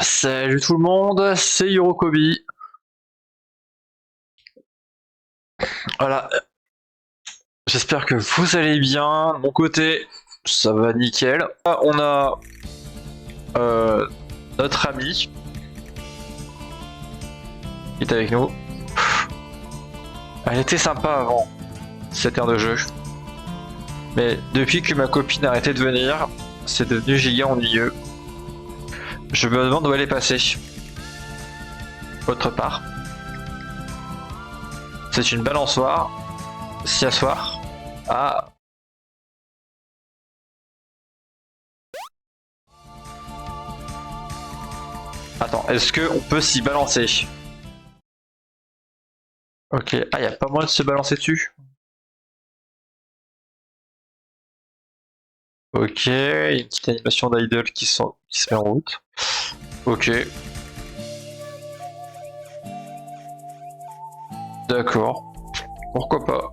Salut tout le monde, c'est Yorokobi. Voilà, j'espère que vous allez bien. De mon côté, ça va nickel. On a euh, notre ami qui est avec nous. Elle était sympa avant, cette aire de jeu. Mais depuis que ma copine a arrêté de venir, c'est devenu giga ennuyeux. Je me demande où elle est passée. Autre part, c'est une balançoire. Si asseoir. Ah. Attends, est-ce que on peut s'y balancer? Ok. Ah, y a pas moyen de se balancer dessus? Ok, y a une petite animation d'idol qui se met en route. Ok. D'accord. Pourquoi pas.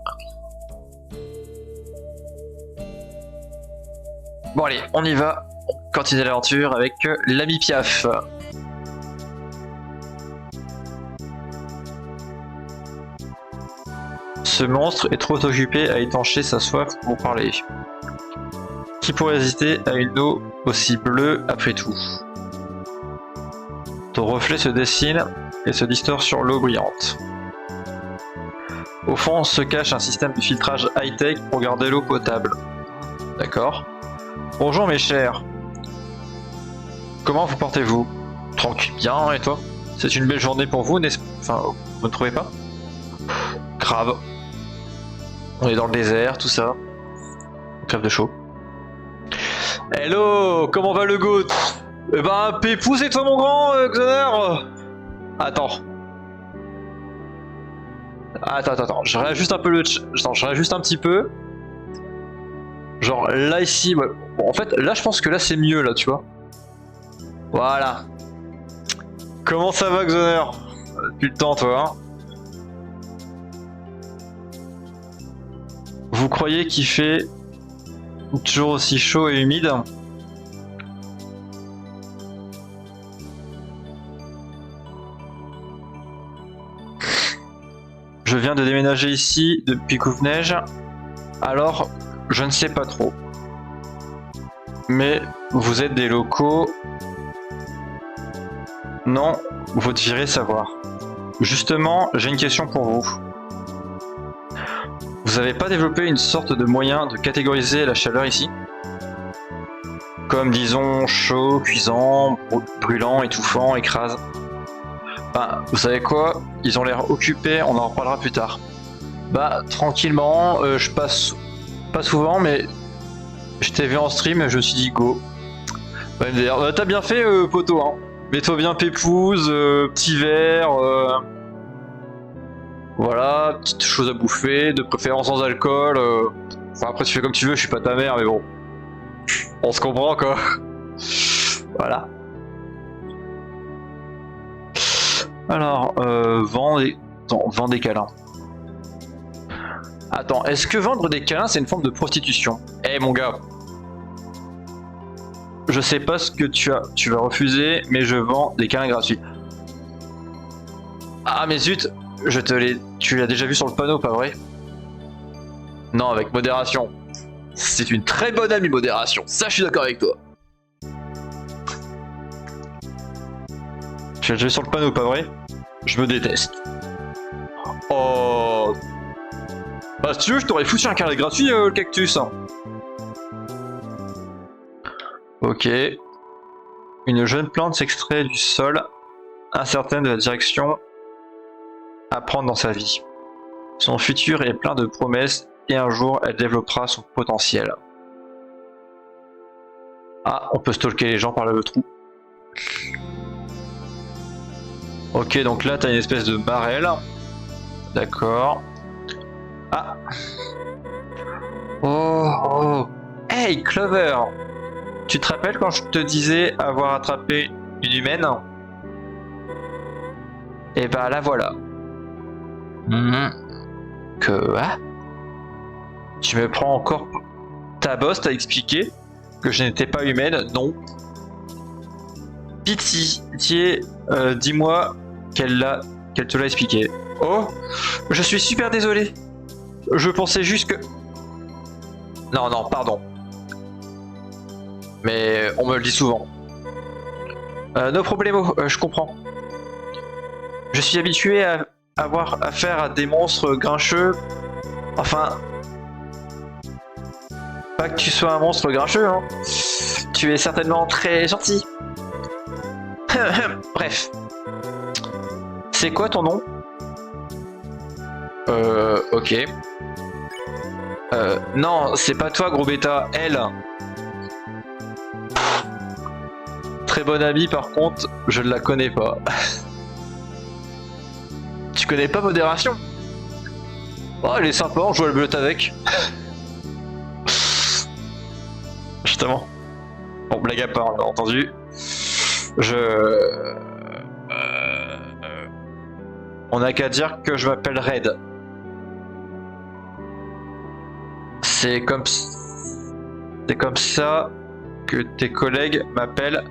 Bon allez, on y va. On continue l'aventure avec l'ami Piaf. Ce monstre est trop occupé à étancher sa soif pour parler. Qui pourrait résister à une eau aussi bleue après tout? Ton reflet se dessine et se distord sur l'eau brillante. Au fond se cache un système de filtrage high-tech pour garder l'eau potable. D'accord. Bonjour mes chers. Comment vous portez-vous? Tranquille, bien, et toi? C'est une belle journée pour vous, n'est-ce pas? Enfin, vous ne trouvez pas? Grave. On est dans le désert, tout ça. On crève de chaud. Hello, comment va le goût? Eh ben, Pépou, c'est toi mon grand, Xander. Attends. Attends, je réajuste un peu Attends, je réajuste un petit peu. Genre là ici, ouais. Bon, en fait, là je pense que là c'est mieux là, tu vois. Voilà. Comment ça va, Xander? Depuis le temps, toi, hein? Vous croyez qu'il fait toujours aussi chaud et humide? Je viens de déménager ici depuis Couve-Neige, alors je ne sais pas trop. Mais vous êtes des locaux? Non, vous devriez savoir. Justement, j'ai une question pour vous. Vous n'avez pas développé une sorte de moyen de catégoriser la chaleur ici? Comme disons chaud, cuisant, brûlant, étouffant, écrasant. Bah, vous savez quoi? Ils ont l'air occupés, on en reparlera plus tard. Bah, tranquillement, je passe pas souvent, mais je t'ai vu en stream et je me suis dit go. Ouais, d'ailleurs, t'as bien fait, poto, hein. Mets-toi bien pépouze, petit verre, voilà, petite chose à bouffer, de préférence sans alcool. Enfin, après, tu fais comme tu veux, je suis pas ta mère, mais bon. On se comprend, quoi. Voilà. Alors, vend des câlins. Attends, est-ce que vendre des câlins c'est une forme de prostitution? Eh mon gars, je sais pas ce que tu vas refuser, mais je vends des câlins gratuits. Ah mais zut, tu l'as déjà vu sur le panneau, pas vrai? Non, avec modération. C'est une très bonne amie modération, ça je suis d'accord avec toi. Tu l'as déjà vu sur le panneau, pas vrai? Je me déteste. Oh. Bah si tu veux, je t'aurais foutu un carré gratuit, le cactus. Ok. Une jeune plante s'extrait du sol, incertaine de la direction à prendre dans sa vie. Son futur est plein de promesses et un jour elle développera son potentiel. Ah, on peut stalker les gens par le trou. Ok, donc là t'as une espèce de barrel. D'accord. Ah. Oh. Hey, Clover! Tu te rappelles quand je te disais avoir attrapé une humaine? Et bah la voilà. Quoi? Tu me prends encore... Ta boss t'a expliqué que je n'étais pas humaine? Non. Pitié, dis-moi qu'elle te l'a expliqué. Oh, je suis super désolé. Je pensais juste que... Non, non, pardon. Mais on me le dit souvent. No problemo, je comprends. Je suis habitué à avoir affaire à des monstres grincheux. Enfin... Pas que tu sois un monstre grincheux, hein. Tu es certainement très gentil. Bref. C'est quoi ton nom? Ok. Non, c'est pas toi, gros bêta, elle. Très bonne amie, par contre, je ne la connais pas. Tu connais pas Modération? Oh, elle est sympa, on joue à la belote avec. Justement. Bon, blague à part, bien entendu. On n'a qu'à dire que je m'appelle Red. C'est comme ça que tes collègues m'appellent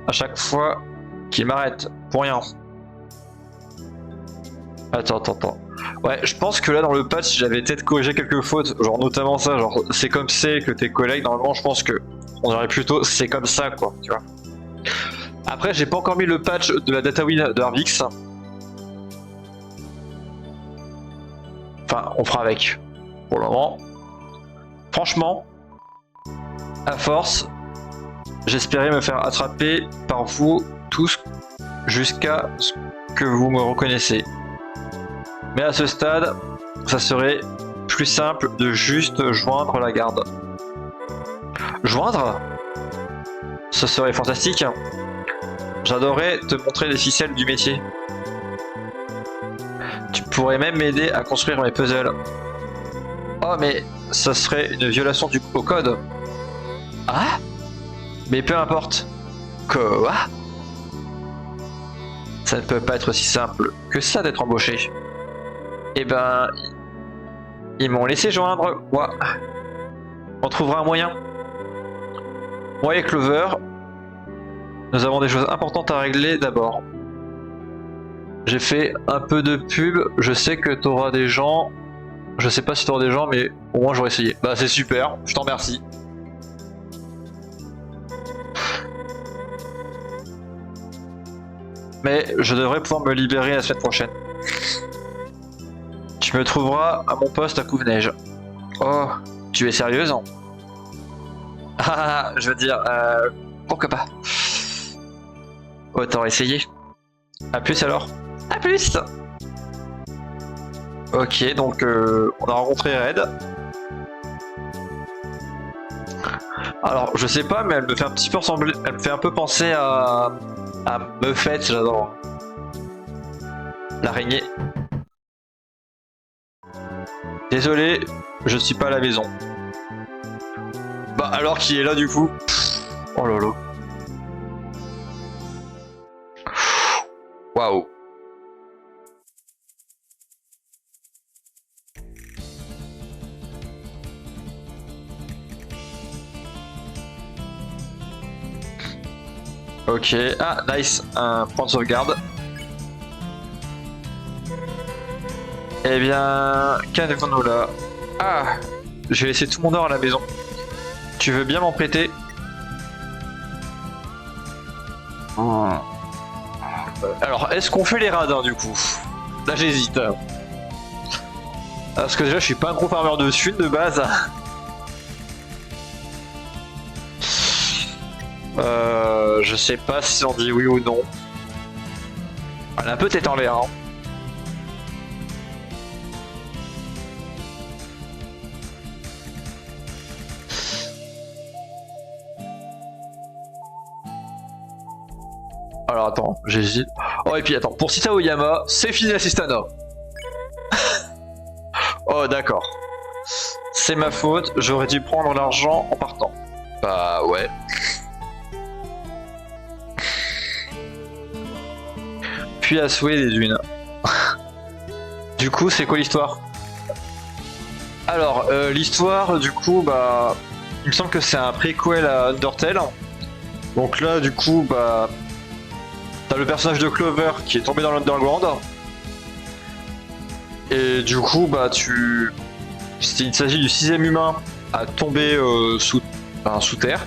à chaque fois qu'ils m'arrêtent. Pour rien. Attends. Ouais, je pense que là dans le patch j'avais peut-être corrigé quelques fautes, genre notamment ça, genre c'est comme c'est que tes collègues, normalement je pense que on aurait plutôt c'est comme ça quoi, tu vois. Après j'ai pas encore mis le patch de la data wheel de Harvix. Enfin, on fera avec pour le moment. Franchement, à force, j'espérais me faire attraper par vous tous jusqu'à ce que vous me reconnaissiez. Mais à ce stade, ça serait plus simple de juste joindre la garde. Joindre? Ce serait fantastique. J'adorerais te montrer les ficelles du métier. Tu pourrais même m'aider à construire mes puzzles. Oh mais ça serait une violation au code. Ah? Mais peu importe. Quoi? Ça ne peut pas être si simple que ça d'être embauché. Eh ben... Ils m'ont laissé joindre. Ouais. On trouvera un moyen. Moi et Clover, nous avons des choses importantes à régler d'abord. J'ai fait un peu de pub, je sais que t'auras des gens. Je sais pas si t'auras des gens, mais au moins j'aurais essayé. Bah c'est super, je t'en remercie. Mais je devrais pouvoir me libérer la semaine prochaine. Tu me trouveras à mon poste à Couve-Neige. Oh, tu es sérieuse? Ah, je veux dire, pourquoi pas? Autant essayer. A plus alors. A plus. Ok, donc on a rencontré Red. Alors, je sais pas, mais elle me fait un petit peu ressembler. Elle me fait un peu penser à Muffet, j'adore. L'araignée. Désolé, je suis pas à la maison. Bah alors qui est là du coup? Oh lolo. Waouh. Ok, ah nice, un point de sauvegarde. Eh bien, qu'avons-nous là? Ah, j'ai laissé tout mon or à la maison. Tu veux bien m'en prêter? Alors, est-ce qu'on fait les radins du coup? Là j'hésite. Parce que déjà je suis pas un gros farmeur de thunes de base. Je sais pas si on dit oui ou non. Elle a un peu tête en l'air. Hein. Alors attends, j'hésite. Oh et puis attends, pour Sita Oyama, c'est fini l'assistana. Oh d'accord. C'est ma faute, j'aurais dû prendre l'argent en partant. Bah ouais. Puis à souhait des dunes. Du coup, c'est quoi l'histoire? Alors, l'histoire, du coup, bah... Il me semble que c'est un préquel à Undertale. Donc là, du coup, bah... t'as le personnage de Clover qui est tombé dans l'underground. Et du coup, bah il s'agit du 6ème humain à tomber sous terre.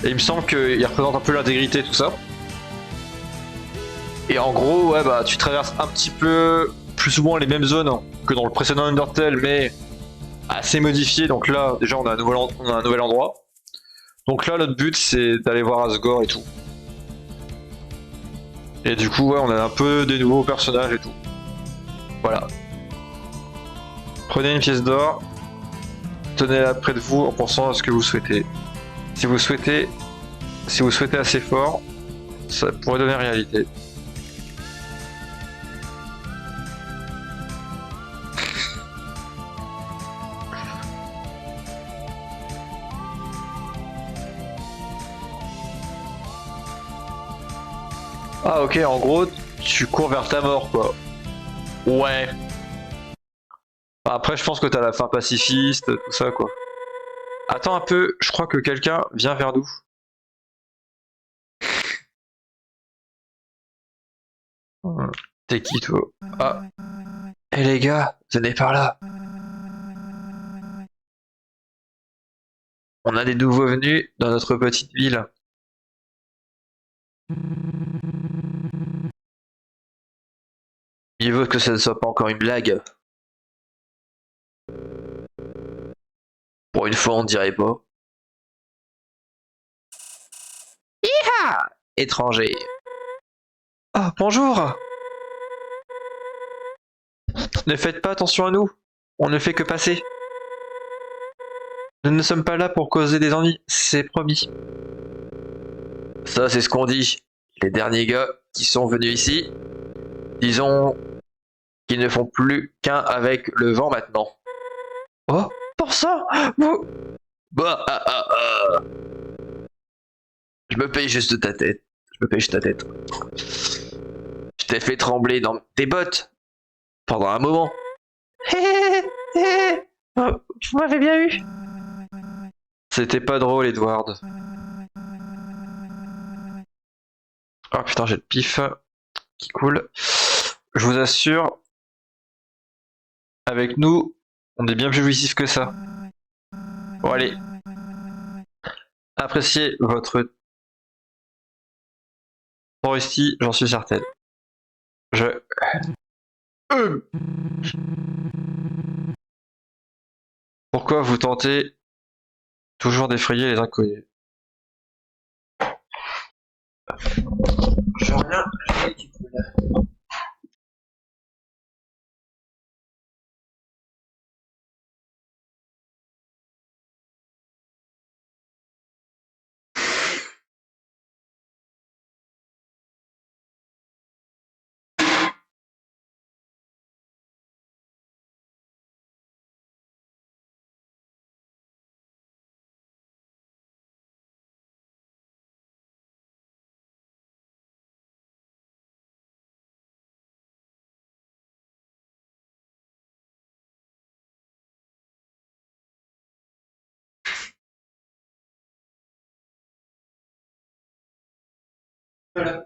Et il me semble qu'il représente un peu l'intégrité, tout ça. Et en gros, ouais, bah tu traverses un petit peu plus souvent les mêmes zones que dans le précédent Undertale, mais assez modifié. Donc là, déjà, on a un nouvel endroit. Donc là, notre but, c'est d'aller voir Asgore et tout. Et du coup, ouais, on a un peu des nouveaux personnages et tout. Voilà. Prenez une pièce d'or. Tenez-la près de vous en pensant à ce que vous souhaitez. Si vous souhaitez assez fort, ça pourrait devenir réalité. Ah ok, en gros, tu cours vers ta mort, quoi. Ouais. Après, je pense que t'as la fin pacifiste, tout ça, quoi. Attends un peu, je crois que quelqu'un vient vers nous. T'es qui, toi? Ah. Eh les gars, venez par là. On a des nouveaux venus dans notre petite ville. Il veut que ça ne soit pas encore une blague. Pour une fois, on dirait pas. Hiha! Étranger. Ah, bonjour! Ne faites pas attention à nous. On ne fait que passer. Nous ne sommes pas là pour causer des ennuis, c'est promis. Ça, c'est ce qu'on dit. Les derniers gars qui sont venus ici, disons qu'ils ne font plus qu'un avec le vent maintenant. Oh, pour ça, vous... Bah, Je me paye juste ta tête. Je me paye juste ta tête. Je t'ai fait trembler dans tes bottes pendant un moment. Vous m'avez bien eu. C'était pas drôle, Edward. Oh putain, j'ai le pif qui coule. Je vous assure, avec nous, on est bien plus jouissif que ça. Bon allez. Appréciez votre temps ici, j'en suis certaine. Pourquoi vous tentez toujours d'effrayer les inconnus? Je reviens, voilà.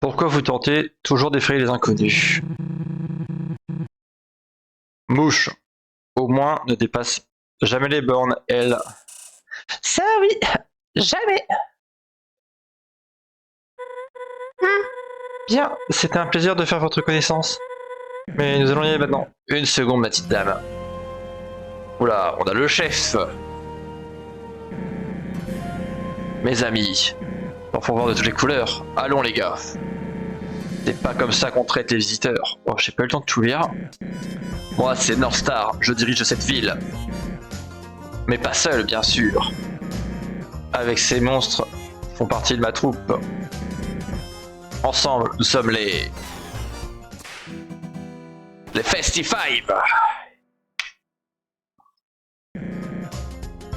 Pourquoi vous tentez toujours d'effrayer les inconnus? Mouche, au moins ne dépasse jamais les bornes, elle. Ça oui, jamais. Bien, c'était un plaisir de faire votre connaissance. Mais nous allons y aller maintenant. Une seconde, ma petite dame. Oula, on a le chef. Mes amis, on faut voir de toutes les couleurs. Allons les gars. C'est pas comme ça qu'on traite les visiteurs. Oh, j'ai pas eu le temps de tout lire. Moi, c'est Northstar, je dirige cette ville. Mais pas seul, bien sûr. Avec ces monstres, qui font partie de ma troupe. Ensemble, nous sommes les... Les Festi5.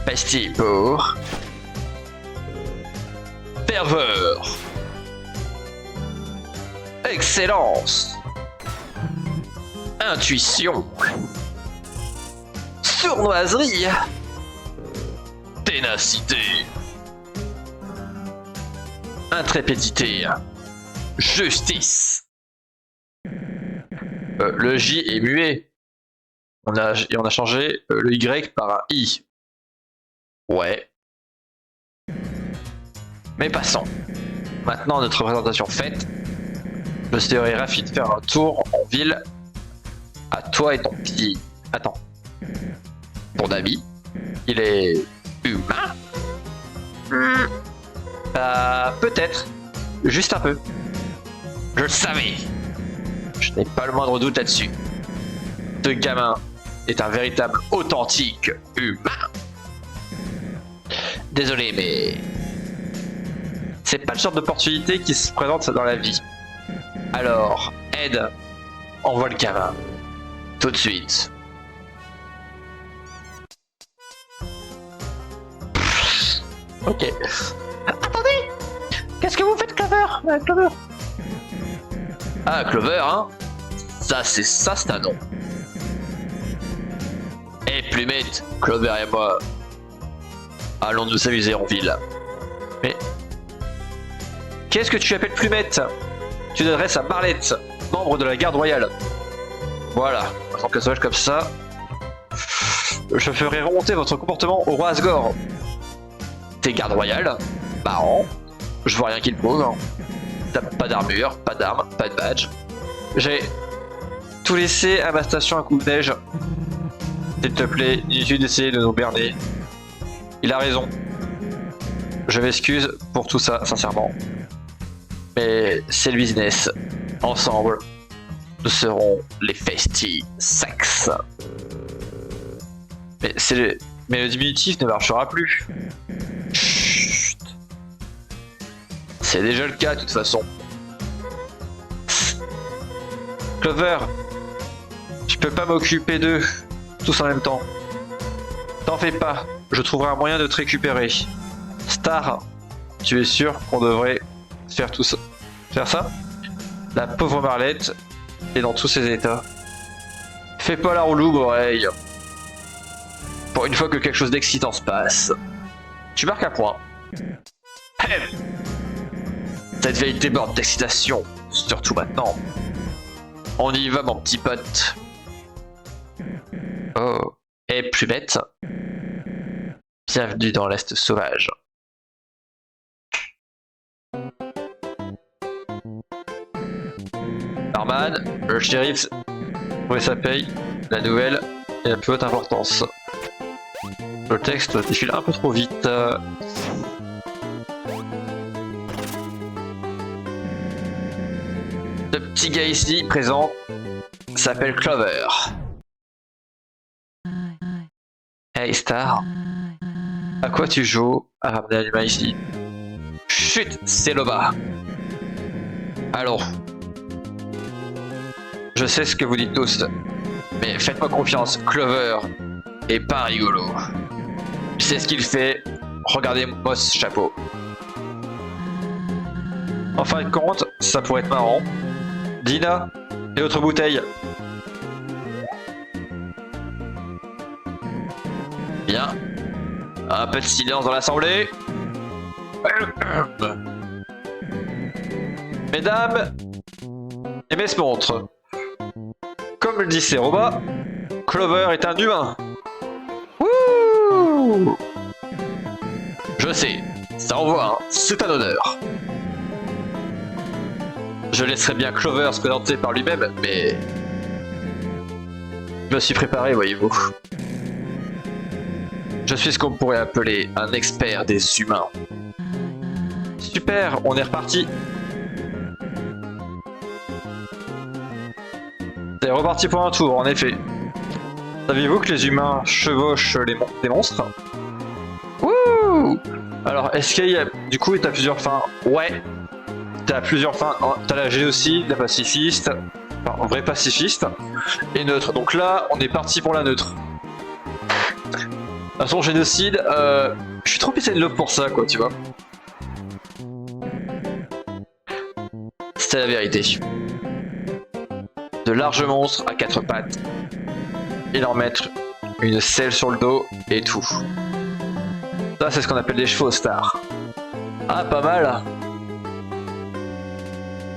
Festi pour... Ferveur. Excellence. Intuition. Sournoiserie. Ténacité. Intrépidité. Justice. Le J est muet. On a changé le Y par un I. Ouais. Mais passons. Maintenant notre présentation faite, je serais ravi de faire un tour en ville. À toi et ton petit... Attends. Ton ami, il est humain? Peut-être. Juste un peu. Je le savais. Je n'ai pas le moindre doute là-dessus. Ce gamin est un véritable authentique humain. Désolé, mais... c'est pas le genre d'opportunité qui se présente dans la vie. Alors, Ed, envoie le gamin. Tout de suite. Ok. Attendez! Qu'est-ce que vous faites, Clover? Clover? Ah, Clover, hein? Ça, c'est un nom. Eh, Plumette, Clover et moi, allons nous amuser en ville. Mais... qu'est-ce que tu appelles Plumette? Tu t'adresses à Marlette, membre de la garde royale. Voilà, en tant que sauvage comme ça, je ferai remonter votre comportement au roi Asgore. T'es garde royale? Marrant. Je vois rien qui le prouve. T'as pas d'armure, pas d'armes, pas de badge. J'ai tout laissé à ma station à coupe neige. S'il te plaît, inutile d'essayer de nous berner. Il a raison. Je m'excuse pour tout ça, sincèrement. Mais c'est le business. Ensemble, nous serons les Festi5. Mais le diminutif ne marchera plus. Chut. C'est déjà le cas de toute façon. Clover, je peux pas m'occuper d'eux tous en même temps. T'en fais pas, je trouverai un moyen de te récupérer. Star, tu es sûr qu'on devrait faire tout ça? Faire ça? La pauvre Marlette est dans tous ses états. Fais pas la rouloubre, oreille. Pour une fois que quelque chose d'excitant se passe. Tu marques un point. Cette vieille déborde d'excitation, surtout maintenant. On y va, mon petit pote. Oh, et plus bête. Bienvenue dans l'Est sauvage. Norman, le shérif, oui, ça paye. La nouvelle est de plus haute importance. Le texte défile un peu trop vite. Le petit gars ici présent s'appelle Clover. Hey Star, à quoi tu joues à ramener l'humain ici? Chut, c'est Loba. Allons. Je sais ce que vous dites tous, mais faites-moi confiance, Clover est pas rigolo. Je sais ce qu'il fait, regardez-moi ce chapeau. En fin de compte, ça pourrait être marrant. Dina, et l'autre bouteille. Bien. Un peu de silence dans l'assemblée. Mesdames et messieurs montres, comme le dit Seroba, Clover est un humain. Wouh! Je sais, ça envoie, hein. C'est un honneur. Je laisserai bien Clover se présenter par lui-même, mais... je me suis préparé, voyez-vous. Je suis ce qu'on pourrait appeler un expert des humains. Super, on est reparti. C'est reparti pour un tour, en effet. Saviez-vous que les humains chevauchent des monstres? Wouh! Alors, est-ce qu'il y a... du coup, t'as plusieurs fins? Ouais. T'as plusieurs fins. T'as la génocide, la pacifiste. vrai pacifiste et neutre. Donc là, on est parti pour la neutre. De toute façon, génocide, je suis trop pissé de love pour ça, quoi, tu vois. C'est la vérité. De larges monstres à quatre pattes. Et leur mettre une selle sur le dos et tout. Ça, c'est ce qu'on appelle des chevaux stars. Ah, pas mal.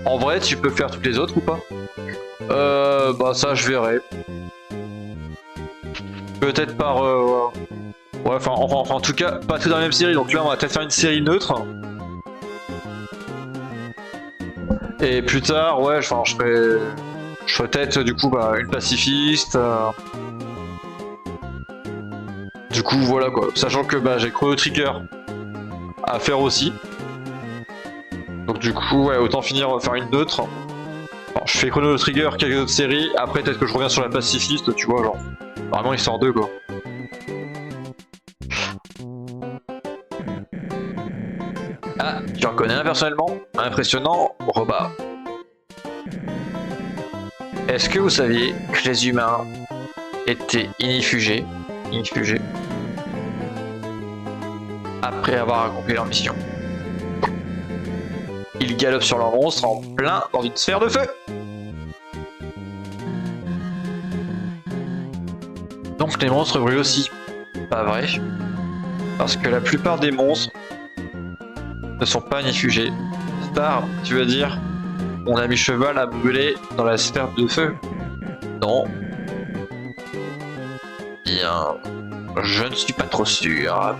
En vrai, tu peux faire toutes les autres ou pas? Bah ça, je verrai. Peut-être par... Ouais, enfin, en tout cas, pas tout dans la même série. Donc là, on va peut-être faire une série neutre. Et plus tard, ouais, enfin, je ferai peut-être du coup bah, une pacifiste. Du coup, voilà quoi. Sachant que bah, j'ai Chrono Trigger à faire aussi. Donc du coup, ouais, autant finir faire une neutre. Alors, je fais Chrono Trigger, quelques autres séries. Après, peut-être que je reviens sur la pacifiste, tu vois, genre. Vraiment, histoire 2 quoi. Ah, tu reconnais un personnellement? Impressionnant, Roba. Est-ce que vous saviez que les humains étaient inifugés après avoir accompli leur mission? Ils galopent sur leur monstre en plein dans une sphère de feu. Donc les monstres brûlent aussi. Pas vrai. Parce que la plupart des monstres ne sont pas inifugés. Star, tu veux dire mon ami cheval a brûlé dans la sphère de feu? Non. Bien, je ne suis pas trop sûr.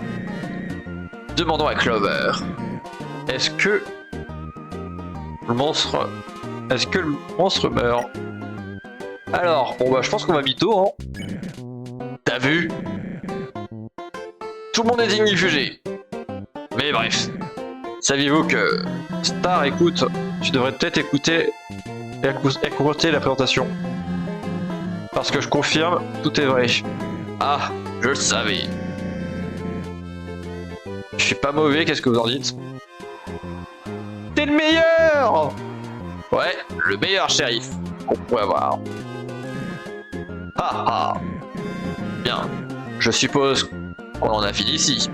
Demandons à Clover. Est-ce que le monstre... Est-ce que le monstre meurt? Alors, bon bah je pense qu'on va mytho, hein. T'as vu? Tout le monde est ignifugé. Mais bref. Saviez-vous que... Star, écoute, tu devrais peut-être écouter la présentation. Parce que je confirme, tout est vrai. Ah, je le savais. Je suis pas mauvais, qu'est-ce que vous en dites? T'es le meilleur! Ouais, le meilleur shérif qu'on pourrait avoir. Ah ah. Bien, je suppose qu'on en a fini ici.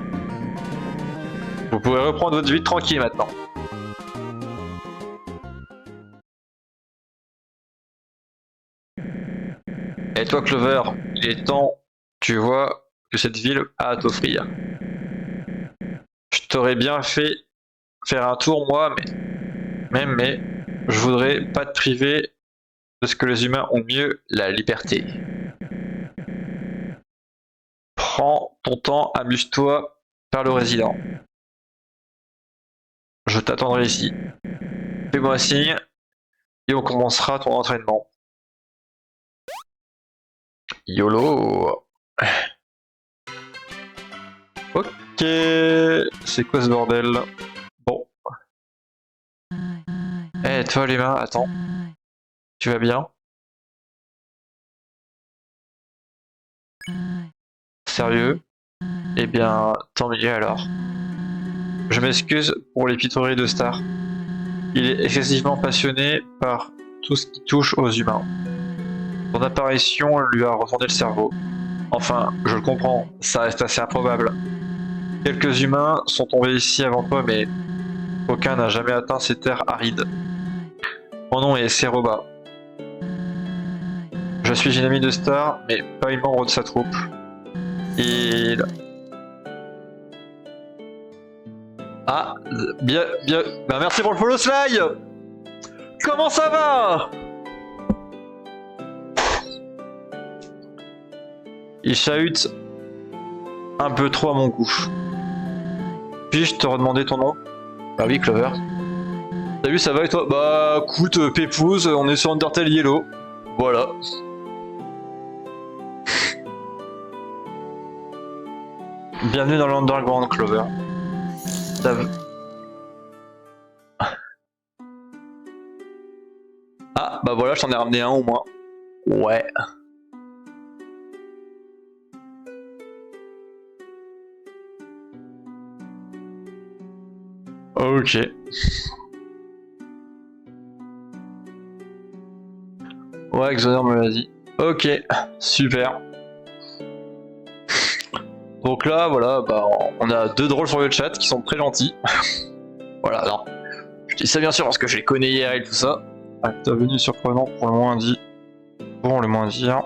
Vous pouvez reprendre votre vie tranquille maintenant. Et toi Clover, il est temps, tu vois, que cette ville a à t'offrir. Je t'aurais bien fait faire un tour moi, mais je voudrais pas te priver de ce que les humains ont mieux, la liberté. Prends ton temps, amuse-toi, parle au résident. Je t'attendrai ici. Fais-moi signe et on commencera ton entraînement. YOLO. Ok, c'est quoi ce bordel? Bon. Eh toi l'humain, attends. Tu vas bien? Sérieux? Eh bien, tant mieux alors. Je m'excuse pour les pitoreries de Star. Il est excessivement passionné par tout ce qui touche aux humains. Son apparition lui a retourné le cerveau. Enfin, je le comprends, ça reste assez improbable. Quelques humains sont tombés ici avant toi, mais aucun n'a jamais atteint ces terres arides. Mon nom est Seroba. Je suis une amie de Star, mais pas une membre de sa troupe. Il... Ah, bien, bien... Bah merci pour le follow Sly. Comment ça va? Il chahute un peu trop à mon goût. Puis-je te redemander ton nom? Bah oui, Clover. Salut, ça va et toi? Bah écoute, Pépouze, on est sur Undertale Yellow. Voilà. Bienvenue dans l'Underground, Clover. Ah, bah voilà, je t'en ai ramené un au moins. Ouais. Ok. Ouais, Xander me l'a dit. Ok, super. Donc là, voilà, bah, on a deux drôles sur le chat qui sont très gentils. Voilà, non. Je dis ça bien sûr parce que je les connais hier et tout ça. Intervenu surprenant pour le moins dit. Bon, le moins dire.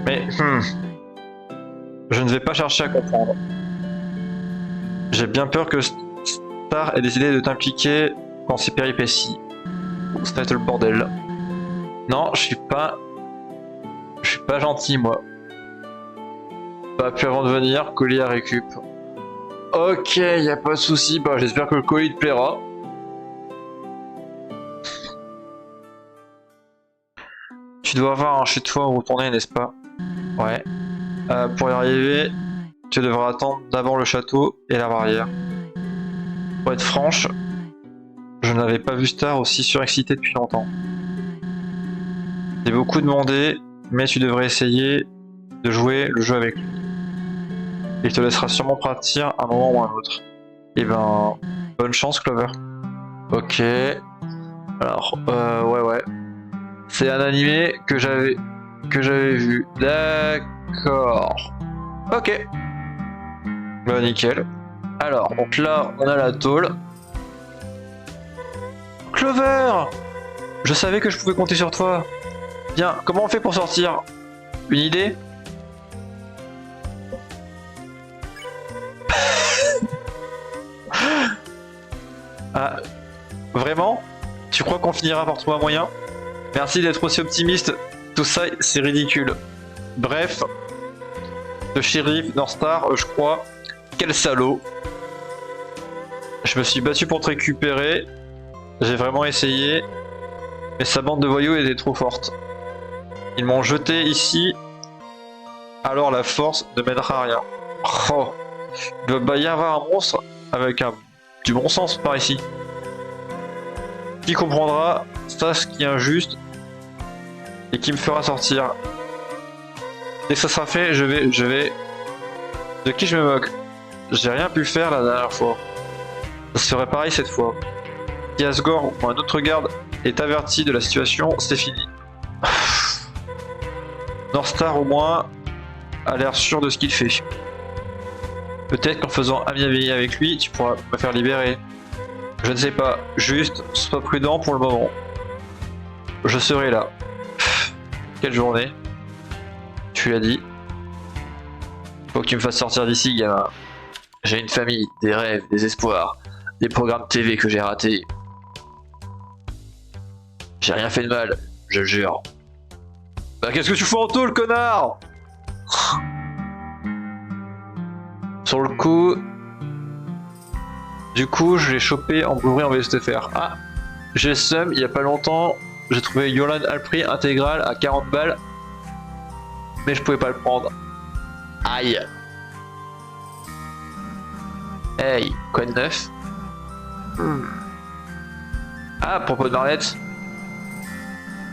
Mais, je ne vais pas chercher à comprendre. J'ai bien peur que Star ait décidé de t'impliquer dans ces péripéties. Ça va être le bordel. Non, je suis pas gentil, moi. Pas pu avant de venir, colis à récup. Ok, y a pas de souci. Bah, j'espère que le colis te plaira. Tu dois avoir un chez toi où retourner, n'est-ce pas? Ouais. Pour y arriver, tu devras attendre d'abord le château et la barrière. Pour être franche, je n'avais pas vu Star aussi surexcité depuis longtemps. C'est beaucoup demandé, mais tu devrais essayer de jouer le jeu avec lui. Il te laissera sûrement partir un moment ou un autre. Et ben, bonne chance, Clover. Ok. Alors, ouais. C'est un animé que j'avais vu. D'accord. Ok. Bah nickel. Alors, donc là, on a la tôle. Clover! Je savais que je pouvais compter sur toi. Bien, comment on fait pour sortir? Une idée? Ah, vraiment? Tu crois qu'on finira par trouver un moyen? Merci d'être aussi optimiste. Tout ça, c'est ridicule. Bref, le shérif Northstar, je crois. Quel salaud. Je me suis battu pour te récupérer. J'ai vraiment essayé. Mais sa bande de voyous était trop forte. Ils m'ont jeté ici. Alors la force ne mènera à rien. Oh. Il doit y avoir un monstre avec du bon sens par ici. Qui comprendra ça, ce qui est injuste et qui me fera sortir. Dès que ça sera fait, je vais... De qui je me moque? J'ai rien pu faire la dernière fois. Ça serait pareil cette fois. Si Asgore ou un autre garde est averti de la situation, c'est fini. Northstar au moins a l'air sûr de ce qu'il fait. Peut-être qu'en faisant ami avec lui, tu pourras me faire libérer. Je ne sais pas, juste sois prudent pour le moment. Je serai là. Quelle journée. Tu l'as dit. Faut que tu me fasses sortir d'ici, gamin. J'ai une famille, des rêves, des espoirs, des programmes TV que j'ai ratés. J'ai rien fait de mal, je le jure. Bah qu'est-ce que tu fous en tôle, connard? Sur le coup... Du coup, je l'ai chopé en bourré en VSTFR. Ah, j'ai le seum, il y a pas longtemps, j'ai trouvé Yolan Alpri intégral à 40 balles. Mais je pouvais pas le prendre. Aïe. Hey, quoi de neuf? Ah, à propos de Marlette.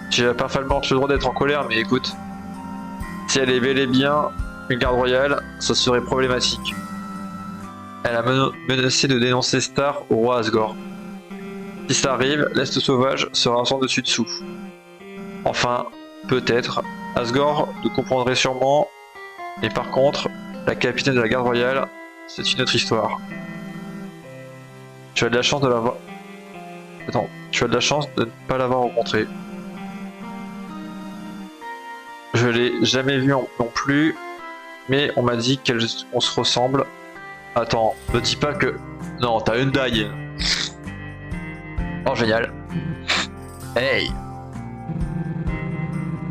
J'ai parfaitement le droit d'être en colère, mais écoute. Si elle est bel et bien une garde royale, ça serait problématique. Elle a menacé de dénoncer Star au roi Asgore. Si ça arrive, l'Est sauvage sera sans dessus-dessous. Enfin, peut-être. Asgore nous comprendrait sûrement. Et par contre, la capitaine de la garde royale, c'est une autre histoire. Tu as de la chance de l'avoir... Attends, tu as de la chance de ne pas l'avoir rencontrée. Je l'ai jamais vue non plus, mais on m'a dit qu'on se ressemble. Attends, me dis pas que... Non, t'as une dague. Oh, génial. Hey.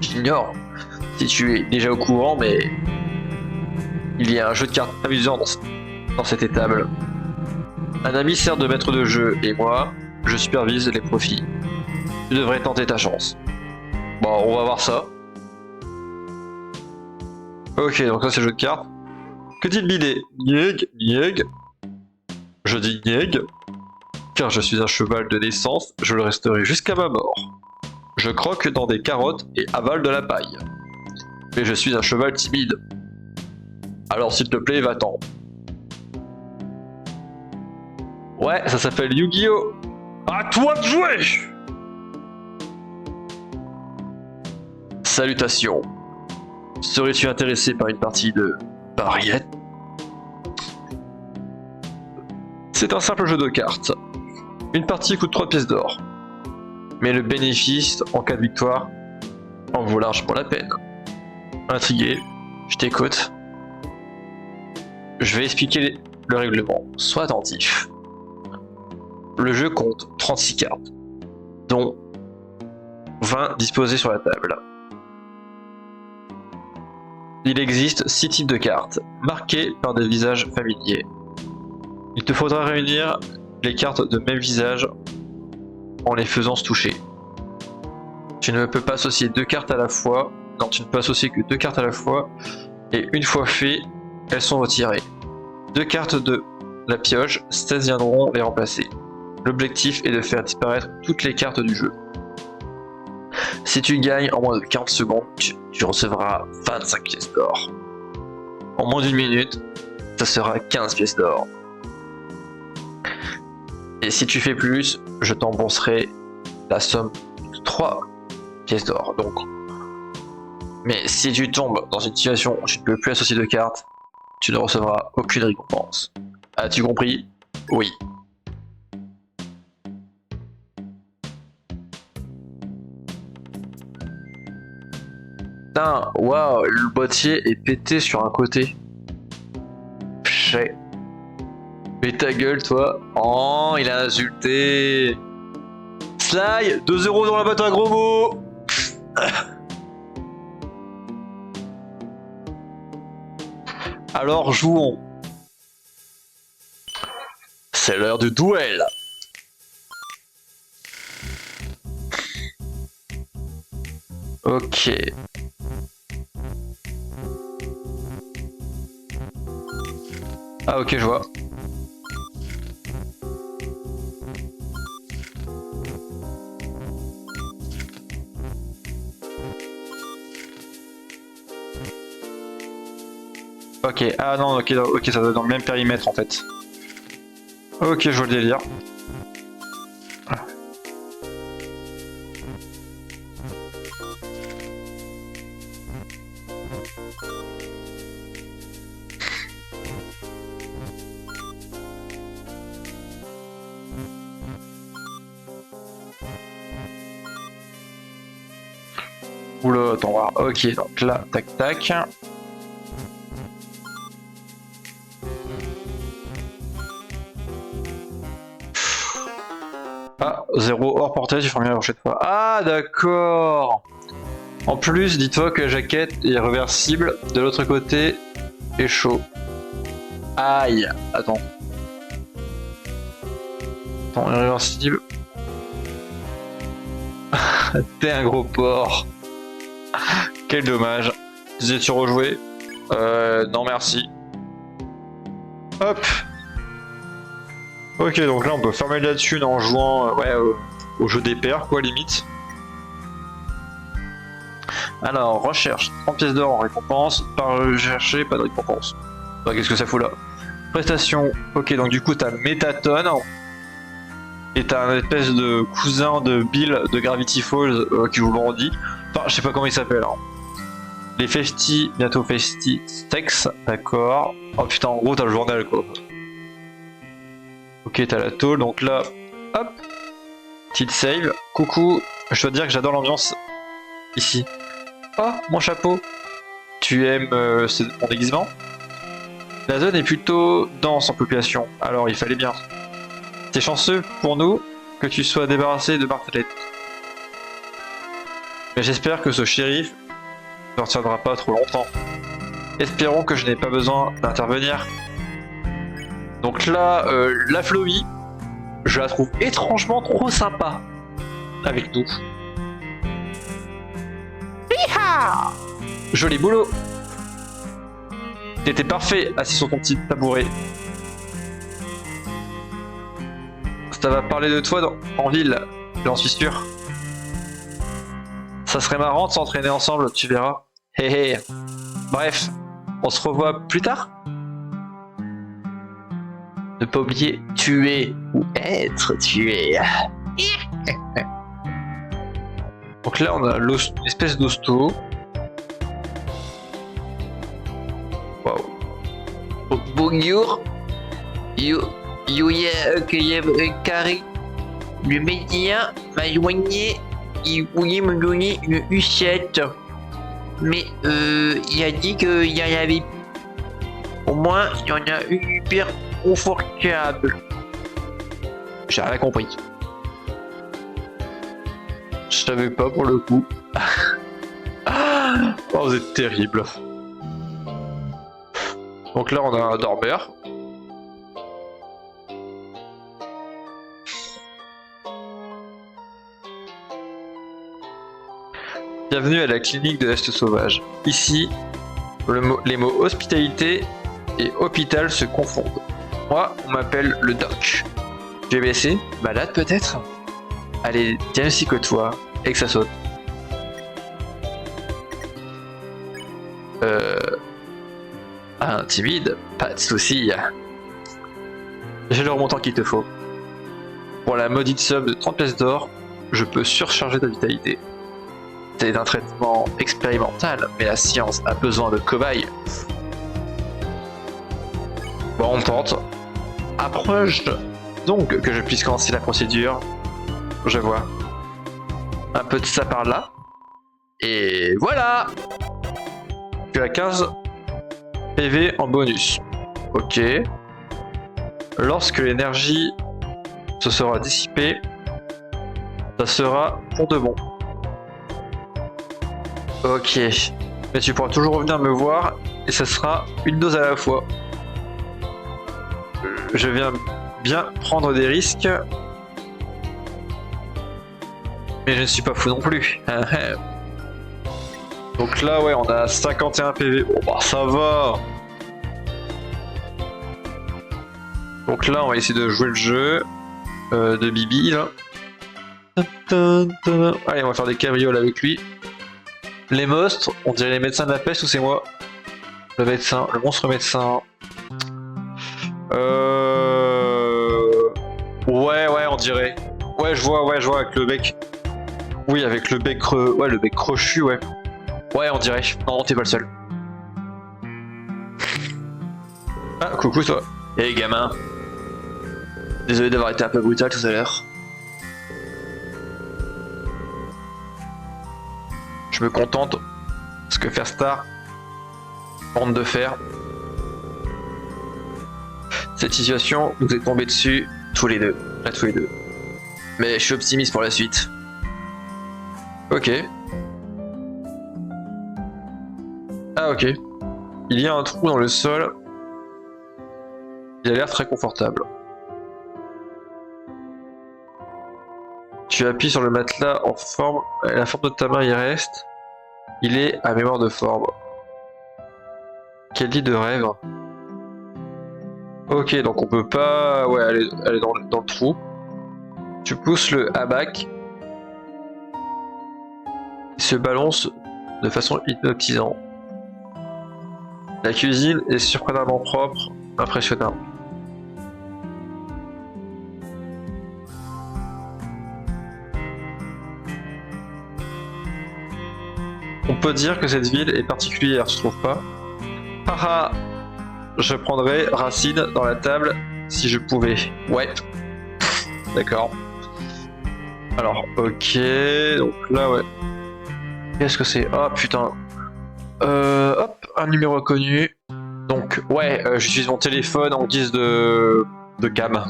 J'ignore si tu es déjà au courant, mais... Il y a un jeu de cartes amusant dans cette étable. Un ami sert de maître de jeu, et moi, je supervise les profits. Tu devrais tenter ta chance. Bon, on va voir ça. Ok, donc ça c'est le jeu de cartes. Que dit le bidet? Nieg, nieg. Je dis nieg, car je suis un cheval de naissance, je le resterai jusqu'à ma mort. Je croque dans des carottes et avale de la paille. Mais je suis un cheval timide. Alors s'il te plaît, va-t'en. Ouais, ça s'appelle Yu-Gi-Oh! À toi de jouer! Salutations. Serais-tu intéressé par une partie de Pariette? C'est un simple jeu de cartes. Une partie coûte 3 pièces d'or. Mais le bénéfice en cas de victoire en vaut largement la peine. Intrigué, je t'écoute. Je vais expliquer le règlement. Sois attentif. Le jeu compte 36 cartes, dont 20 disposées sur la table. Il existe 6 types de cartes, marquées par des visages familiers. Il te faudra réunir les cartes de même visage en les faisant se toucher. Tu ne peux pas associer 2 cartes à la fois. Non, tu ne peux associer que 2 cartes à la fois. Et une fois fait, elles sont retirées. 2 cartes de la pioche, 16 viendront les remplacer. L'objectif est de faire disparaître toutes les cartes du jeu. Si tu gagnes en moins de 40 secondes, tu recevras 25 pièces d'or. En moins d'une minute, ça sera 15 pièces d'or. Et si tu fais plus, je t'embourserai la somme de 3 pièces d'or. Donc, mais si tu tombes dans une situation où tu ne peux plus associer de cartes, tu ne recevras aucune récompense. As-tu compris? Oui. Putain, waouh, le boîtier est pété sur un côté. Pché. Mais ta gueule, toi. Oh, il a insulté. Sly, 2 € dans la boîte à gros mots. Alors jouons. C'est l'heure du duel. Ok. Ah ok, je vois. Ok, ah non, ok, ok, ça doit être dans le même périmètre en fait. Ok, je vois le délire. Oula, attends, voir. Ok, donc là, tac tac. Ah, 0 hors portée, il faut bien la prochaine fois. Ah, d'accord. En plus, dis-toi que la jaquette est réversible. De l'autre côté, est chaud. Aïe. Attends. Attends, réversible. T'es un gros porc. Quel dommage. Disais-tu rejouer? Non merci. Hop. Ok, donc là on peut fermer là-dessus en jouant ouais, au jeu des paires, quoi, limite. Alors, recherche, 30 pièces d'or en récompense, par rechercher, pas de récompense. Bah, qu'est-ce que ça fout là? Prestation, ok, donc du coup t'as Métatone, et t'as un espèce de cousin de Bill de Gravity Falls qui joue le Randy. Enfin, je sais pas comment il s'appelle. Hein. Les Festi, bientôt Festi Stex, d'accord. Oh putain, en gros t'as le journal quoi. Ok, t'as la tôle, donc là, hop, petite save. Coucou, je dois dire que j'adore l'ambiance ici. Oh, mon chapeau. Tu aimes mon déguisement? La zone est plutôt dense en population, alors il fallait bien. C'est chanceux pour nous que tu sois débarrassé de Bartlett. Mais j'espère que ce shérif ne retiendra pas trop longtemps. Espérons que je n'ai pas besoin d'intervenir. Donc là, la Flowey, je la trouve étrangement trop sympa avec nous. Hiha! Joli boulot! T'étais parfait assis sur ton petit tabouret. Ça va parler de toi en ville, j'en suis sûr. Ça serait marrant de s'entraîner ensemble, tu verras. Hé hé. Bref, on se revoit plus tard. Ne pas oublier tuer ou être tué. Donc là on a l'espèce d'hosto. Waouh. Bonjour. Carré. Le médecin m'a soigné. Il voulait me donner une huchette. Mais il a dit qu'il y en avait. Au moins, il y en a une hyper confortable. J'ai rien compris. Je savais pas pour le coup. Oh, vous êtes terrible. Donc là, on a un dormeur. Bienvenue à la clinique de l'Est sauvage. Ici, les mots hospitalité et hôpital se confondent. Moi, on m'appelle le doc. GBC, malade peut-être? Allez, diagnostique-toi et que ça saute. Timide, pas de soucis. J'ai le remontant qu'il te faut. Pour la maudite somme de 30 pièces d'or, je peux surcharger ta vitalité. C'est un traitement expérimental, mais la science a besoin de cobayes. Bon, on tente. Approche donc que je puisse commencer la procédure. Je vois. Un peu de ça par là. Et voilà! Tu as 15 PV en bonus. Ok. Lorsque l'énergie se sera dissipée, ça sera pour de bon. Ok. Mais tu pourras toujours revenir me voir et ça sera une dose à la fois. Je viens bien prendre des risques. Mais je ne suis pas fou non plus. Donc là, ouais, on a 51 PV. Oh bah ça va. Donc là, on va essayer de jouer le jeu de Bibi, là. Allez, on va faire des cabrioles avec lui. Les monstres, on dirait les médecins de la peste ou c'est moi? Le médecin, le monstre médecin. Ouais, on dirait. Ouais, je vois avec le bec. Oui, avec le bec ouais, le bec crochu, ouais. Ouais, on dirait. Non, t'es pas le seul. Ah, coucou toi. Hey gamin. Désolé d'avoir été un peu brutal tout à l'heure. Je me contente ce que faire Star tente de faire. Cette situation nous est tombée dessus tous les deux. Mais je suis optimiste pour la suite. Ok. Ah ok. Il y a un trou dans le sol. Il a l'air très confortable. Tu appuies sur le matelas en forme. La forme de ta main y reste. Il est à mémoire de forme. Quel lit de rêve. Ok, donc on peut pas aller dans le trou. Tu pousses le hamac. Il se balance de façon hypnotisante. La cuisine est surprenamment propre, impressionnant. On peut dire que cette ville est particulière, tu trouves pas? Haha, je prendrais racine dans la table si je pouvais. Ouais. D'accord. Alors, ok, donc là, ouais. Qu'est-ce que c'est? Oh putain. Hop, un numéro reconnu. Donc, ouais, j'utilise mon téléphone en guise de cam.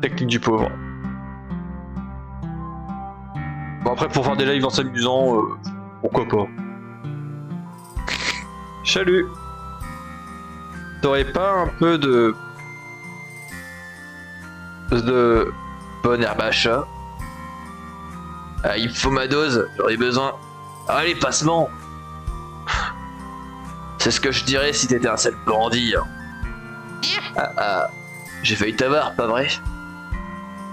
Technique du pauvre. Bon, après, pour faire des lives en s'amusant, pourquoi pas. Salut. T'aurais pas un peu de bon herbe à chat? Ah, il me faut ma dose, j'aurais besoin. Allez, passement. C'est ce que je dirais si t'étais un sale bandit. J'ai failli t'avoir, pas vrai?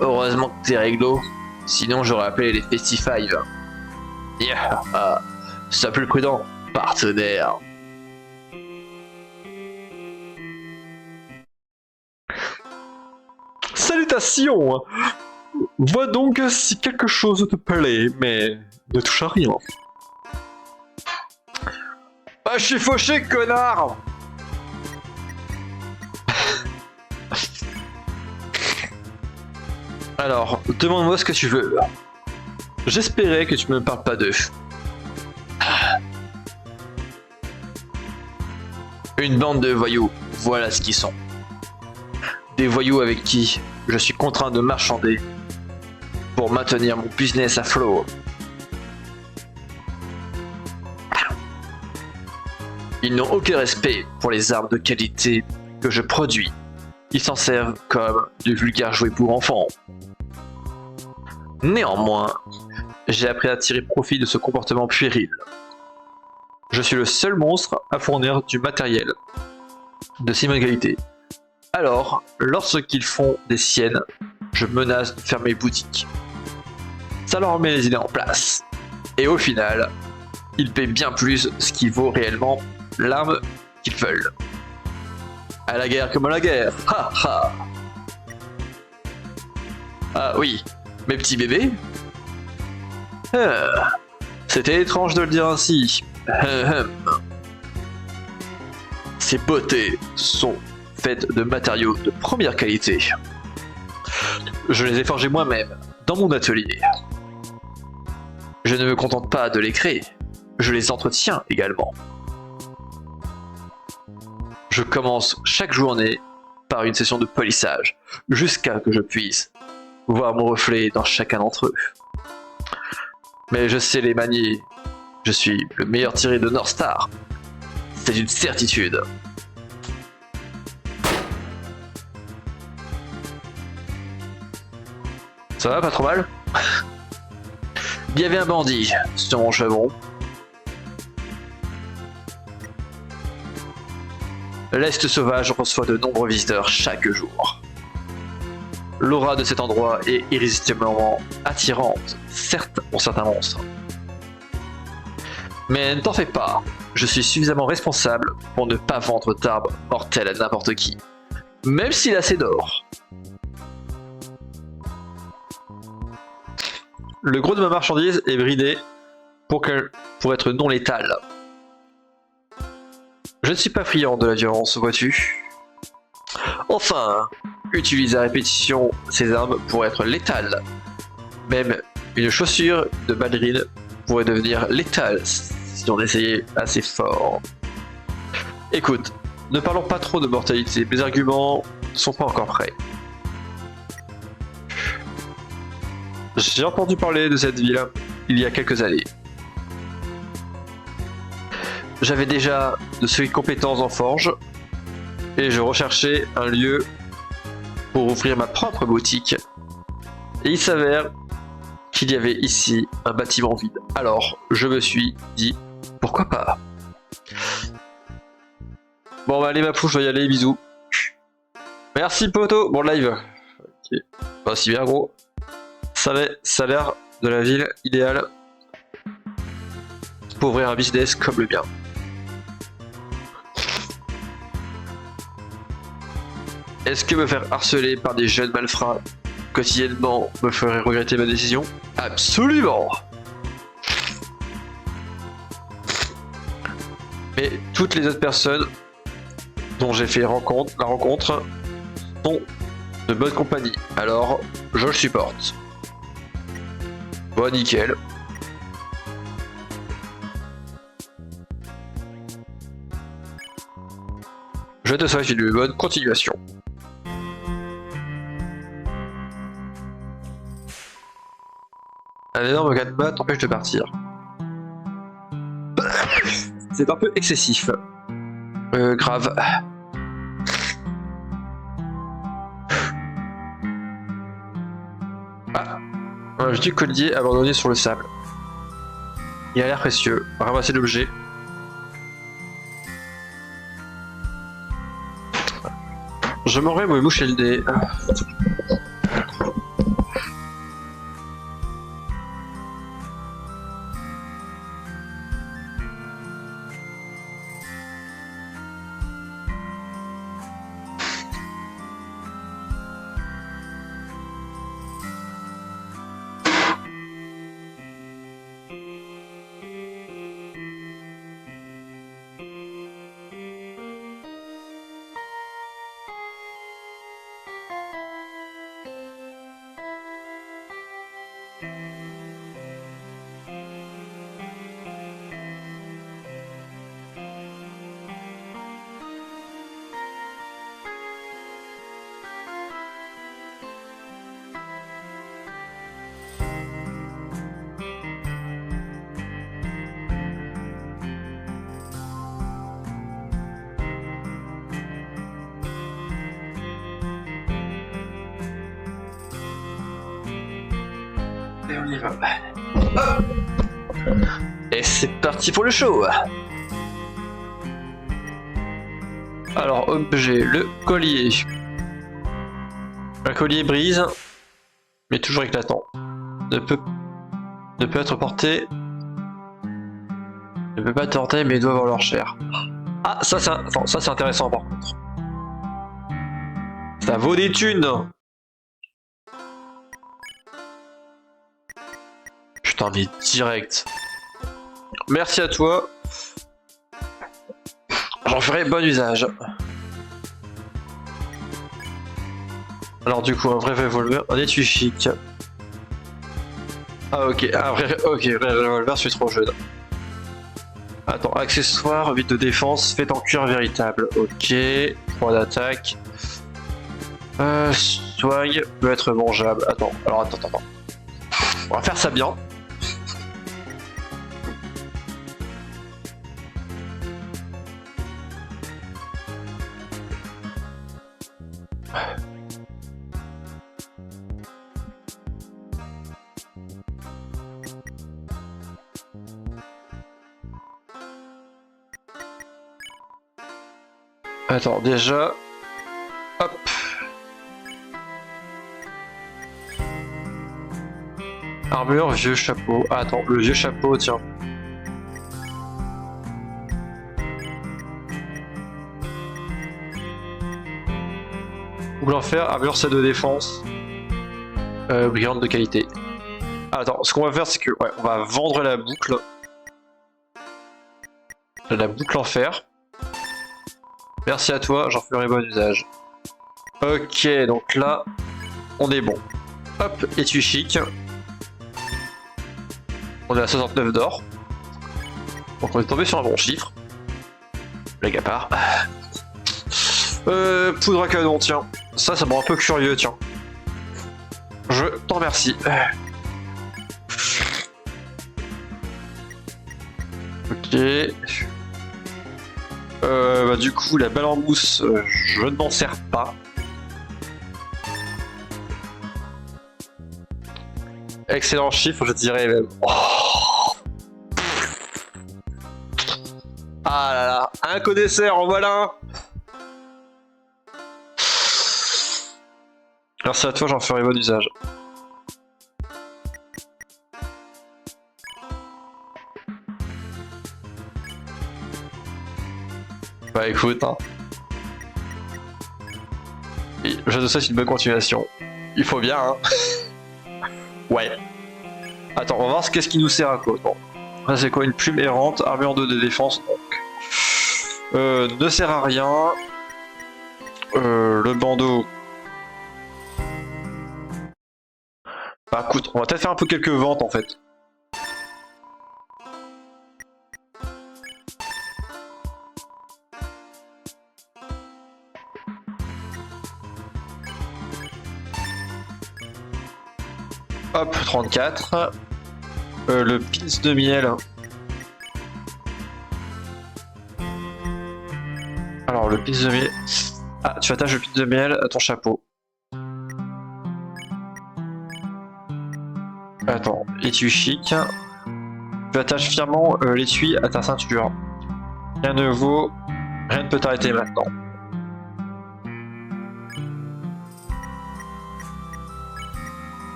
Heureusement que t'es réglo, sinon j'aurais appelé les Festifive. Sois plus prudent, partenaire. Salutations! Vois donc si quelque chose te plaît, mais ne touche à rien. je suis fauché, connard! Alors, demande-moi ce que tu veux. J'espérais que tu me parles pas d'eux. Une bande de voyous, voilà ce qu'ils sont. Des voyous avec qui je suis contraint de marchander pour maintenir mon business à flot. Ils n'ont aucun respect pour les armes de qualité que je produis. Ils s'en servent comme de vulgaires jouets pour enfants. Néanmoins, j'ai appris à tirer profit de ce comportement puéril. Je suis le seul monstre à fournir du matériel de si bonne qualité. Alors, lorsqu'ils font des siennes, je menace de fermer boutique. Ça leur met les idées en place. Et au final, ils paient bien plus ce qui vaut réellement l'arme qu'ils veulent. À la guerre comme à la guerre. Ha ha. Ah oui, mes petits bébés. C'était étrange de le dire ainsi. Ces beautés sont faites de matériaux de première qualité. Je les ai forgés moi-même, dans mon atelier. Je ne me contente pas de les créer, je les entretiens également. Je commence chaque journée par une session de polissage, jusqu'à que je puisse voir mon reflet dans chacun d'entre eux. Mais je sais les manier. Je suis le meilleur tiré de North Star. C'est une certitude. Ça va, pas trop mal? Il y avait un bandit sur mon chevron. L'Est sauvage reçoit de nombreux visiteurs chaque jour. L'aura de cet endroit est irrésistiblement attirante, certes pour certains monstres. Mais ne t'en fais pas, je suis suffisamment responsable pour ne pas vendre d'arbres mortels à n'importe qui, même s'il a assez d'or. Le gros de ma marchandise est bridé pour être non létal. Je ne suis pas friand de la violence, vois-tu. Enfin, utilise à répétition ces armes pour être létales. Même une chaussure de ballerine pourrait devenir létale si on essayait assez fort. Écoute, ne parlons pas trop de mortalité, mes arguments ne sont pas encore prêts. J'ai entendu parler de cette ville il y a quelques années. J'avais déjà de solides compétences en forge et je recherchais un lieu pour ouvrir ma propre boutique. Et il s'avère qu'il y avait ici un bâtiment vide. Alors je me suis dit pourquoi pas. Bon bah allez ma pouche, je vais y aller, bisous. Merci poto, bon live. Ok, pas si bien gros. Ça a l'air de la ville idéale pour ouvrir un business comme le mien. Est-ce que me faire harceler par des jeunes malfrats quotidiennement me ferait regretter ma décision? Absolument! Mais toutes les autres personnes dont j'ai fait la rencontre sont de bonne compagnie, alors je le supporte. Bon, nickel. Je te souhaite une bonne continuation. Un énorme canevas t'empêche de partir. C'est un peu excessif. Grave. Ah, un joli collier abandonné sur le sable. Il a l'air précieux. Ramasser l'objet. Je m'aurais me moucher le nez. y va. Hop. Et c'est parti pour le show. Alors, objet, le collier. Un collier brise, mais toujours éclatant. Ne peut être porté. Ne peut pas être porté, mais doit avoir leur chair. Ah, ça c'est intéressant par contre. Ça vaut des thunes. Putain, mais direct. Merci à toi. J'en ferai bon usage. Alors du coup, un vrai revolver, un étui chic. Ah ok, vrai revolver, je suis trop jeune. Attends, accessoire, 8 de défense, fait en cuir véritable. Ok, 3 d'attaque. Swag peut être mangeable. Attends. On va faire ça bien. Attends, déjà... Hop. Armure, vieux chapeau. Ah, attends, le vieux chapeau, tiens. Boucle en fer, armure 7 de défense. Brillante de qualité. Ah, attends, ce qu'on va faire, c'est que... Ouais, on va vendre la boucle. La boucle en fer. Merci à toi, j'en ferai bon usage. Ok, donc là, on est bon. Hop, étui chic. On est à 69 d'or. Donc on est tombé sur un bon chiffre. Blague à part. Poudre à canon, tiens. Ça me rend un peu curieux, tiens. Je t'en remercie. Ok. Bah, du coup, la balle en mousse, je ne m'en sers pas. Excellent chiffre, je dirais même. Oh. Ah là là, un connaisseur, en voilà un. Merci à toi, j'en ferai bon usage. Bah écoute, hein. Je te souhaite une bonne continuation. Il faut bien, hein. Ouais. Attends, on va voir qu'est-ce qui nous sert à quoi. Bon. Ça c'est quoi? Une plume errante, armure 2 de défense, donc. Ne sert à rien. Le bandeau. Bah écoute, on va peut-être faire un peu quelques ventes en fait. Hop, 34. Le pins de miel. Alors, le pins de miel... Ah, tu attaches le pins de miel à ton chapeau. Attends, étui chic. Tu attaches fièrement l'étui à ta ceinture. Rien ne peut t'arrêter maintenant.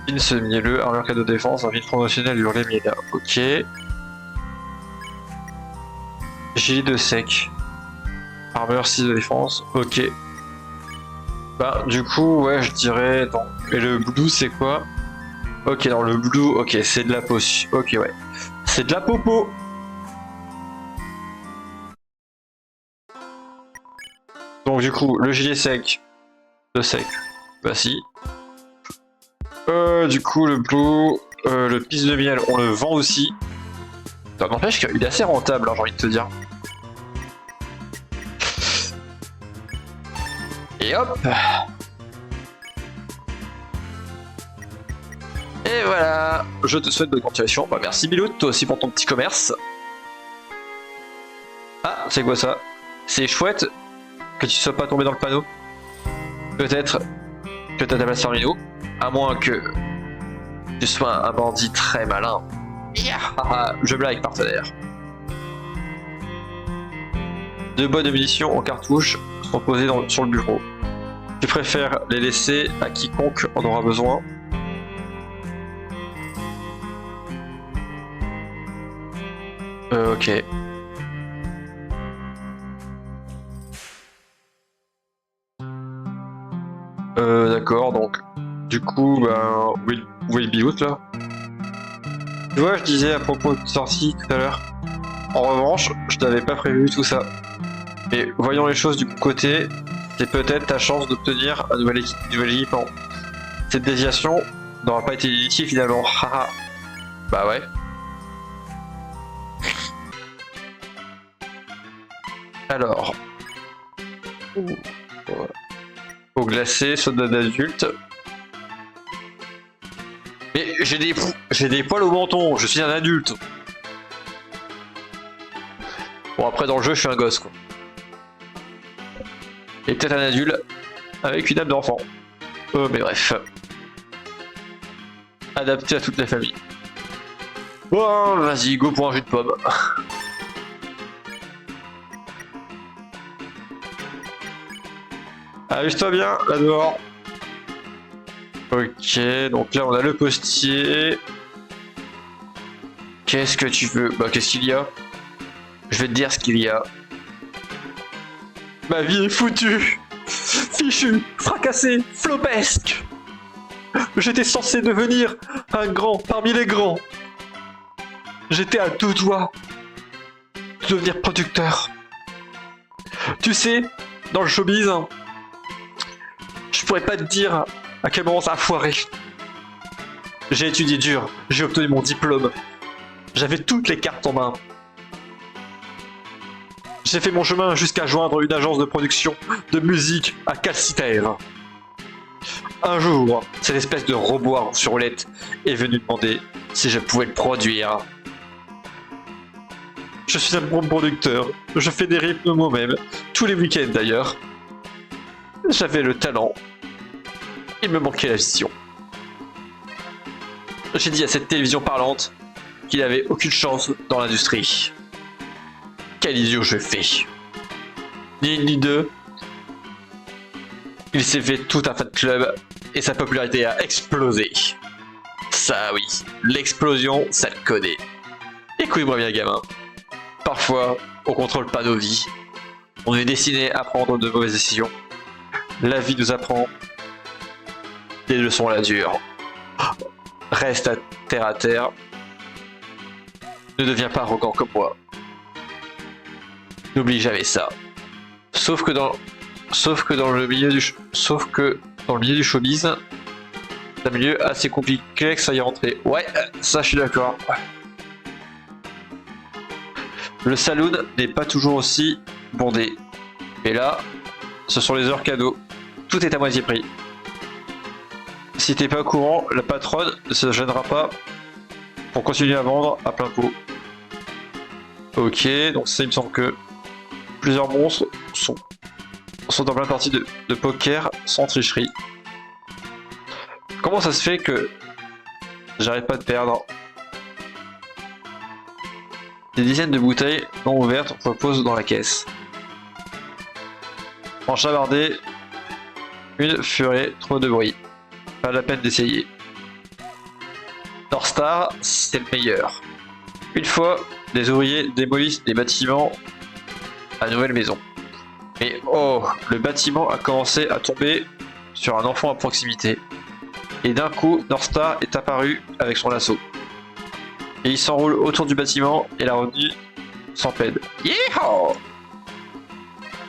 Pins mielleux, armure 4 de défense, un vide promotionnel hurlé mielleux. Ok. Gilet de sec. Armure 6 de défense. Ok. Bah, du coup, ouais, je dirais... Non. Et le blue, c'est quoi? Ok, non, le blue, ok, c'est de la potion. Ok, ouais. C'est de la popo. Donc, du coup, le gilet sec. Le sec. Bah, si. Du coup, le blue, le pisse de miel, on le vend aussi. Ça n'empêche qu'il est assez rentable, hein, j'ai envie de te dire. Et hop. Et voilà. Je te souhaite bonne continuation. Bah, merci Bilou, toi aussi pour ton petit commerce. Ah, c'est quoi ça? C'est chouette que tu sois pas tombé dans le panneau. Peut-être que t'as ta place Farmino. À moins que Tu sois un bandit très malin. Haha, je blague, partenaire. 2 boîtes de munitions en cartouche sont posées sur le bureau. Tu préfères les laisser à quiconque en aura besoin? Ok. D'accord, donc du coup, ben, où est le bigout là? Tu vois, je disais à propos de sortie tout à l'heure. En revanche, je t'avais pas prévu tout ça. Mais voyons les choses du bon côté, c'est peut-être ta chance d'obtenir un nouvel équipement. Cette déviation n'aura pas été inutile finalement. Haha. Bah ouais. Alors. Eau glacée, soda d'adulte. Mais j'ai des poils au menton, je suis un adulte. Bon après dans le jeu je suis un gosse quoi. Et peut-être un adulte avec une âme d'enfant. Mais bref. Adapté à toute la famille. Bon vas-y, go pour un jus de pomme. Amuse-toi bien là dehors. Ok, donc là on a le postier. Qu'est-ce que tu veux? Bah qu'est-ce qu'il y a? Je vais te dire ce qu'il y a. Ma vie est foutue. Fichu, fracassé, flopesque. J'étais censé devenir un grand parmi les grands. J'étais à 2 doigts de devenir producteur. Tu sais, dans le showbiz, je pourrais pas te dire à quel moment ça a foiré. J'ai étudié dur, j'ai obtenu mon diplôme. J'avais toutes les cartes en main. J'ai fait mon chemin jusqu'à joindre une agence de production de musique à Calcitaire. Un jour, cette espèce de robot à roue sur roulette est venu demander si je pouvais le produire. Je suis un bon producteur, je fais des rythmes moi-même, tous les week-ends d'ailleurs. J'avais le talent, il me manquait la vision. J'ai dit à cette télévision parlante qu'il n'avait aucune chance dans l'industrie. Quel idiot je fais. Ni une ni deux. Il s'est fait tout un fan club et sa popularité a explosé. Ça oui, l'explosion, ça le connaît. Écoute-moi bien gamin. Parfois, on contrôle pas nos vies. On est destiné à prendre de mauvaises décisions. La vie nous apprend des leçons à la dure. Reste à terre. Ne deviens pas arrogant comme moi. N'oublie jamais ça. Sauf que dans le milieu du showbiz, c'est un milieu assez compliqué que ça y rentrer. Ouais, ça je suis d'accord. Le saloon n'est pas toujours aussi bondé. Et là, ce sont les heures cadeaux. Tout est à moitié prix. Si t'es pas au courant, la patronne ne se gênera pas pour continuer à vendre à plein pot. Ok, donc ça il me semble que plusieurs monstres sont en pleine partie de poker sans tricherie. Comment ça se fait que j'arrête pas de perdre? Des dizaines de bouteilles non ouvertes reposent dans la caisse. En chavardé, une ferait trop de bruit. Pas la peine d'essayer. North Star, c'est le meilleur. Une fois, des ouvriers démolissent des bâtiments à nouvelle maison. Mais oh, le bâtiment a commencé à tomber sur un enfant à proximité. Et d'un coup, North Star est apparu avec son lasso. Et il s'enroule autour du bâtiment et la retenue s'en pède. Yeehaw!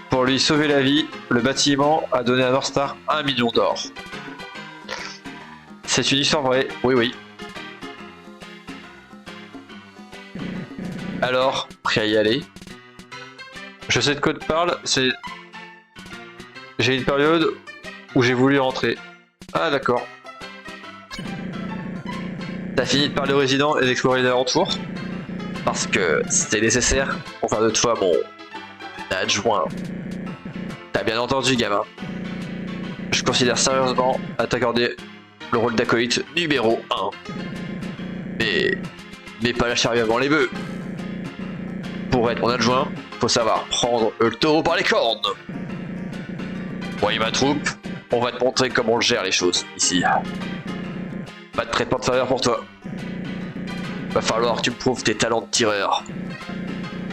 Pour lui sauver la vie, le bâtiment a donné à North Star 1 million d'or. C'est une histoire vraie, oui. Alors, prêt à y aller? Je sais de quoi tu parles, c'est... J'ai une période où j'ai voulu rentrer. Ah d'accord. T'as fini de parler aux résidents et d'explorer les alentours? Parce que c'était nécessaire pour faire de toi mon adjoint. T'as bien entendu gamin. Je considère sérieusement à t'accorder le rôle d'acolyte numéro 1. Mais pas la charrue avant les bœufs. Pour être mon adjoint, faut savoir prendre le taureau par les cornes. Voyez ma troupe, on va te montrer comment on gère les choses ici. Pas de traitement de faveur pour toi. Va falloir que tu me prouves tes talents de tireur.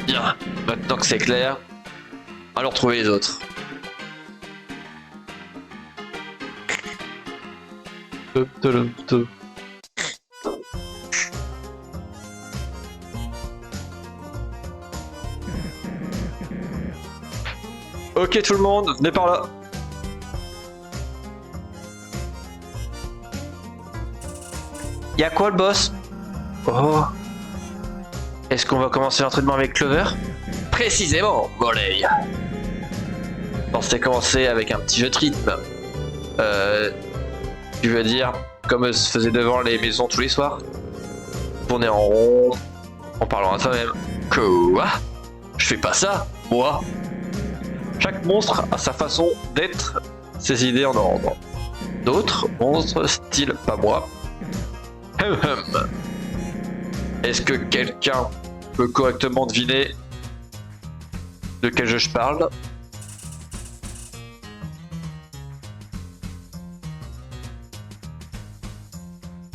Bien, maintenant que c'est clair, allons trouver les autres. Ok tout le monde, venez par là. Y'a quoi le boss? Oh. Est-ce qu'on va commencer l'entraînement avec Clover? Précisément, Molly. On s'est commencé avec un petit jeu de rythme. Tu veux dire, comme se faisait devant les maisons tous les soirs? Tourner en rond, en parlant à toi-même. Quoi? Je fais pas ça, moi. Chaque monstre a sa façon d'être, ses idées en ordre. D'autres monstres, style pas moi. Est-ce que quelqu'un peut correctement deviner de quel jeu je parle?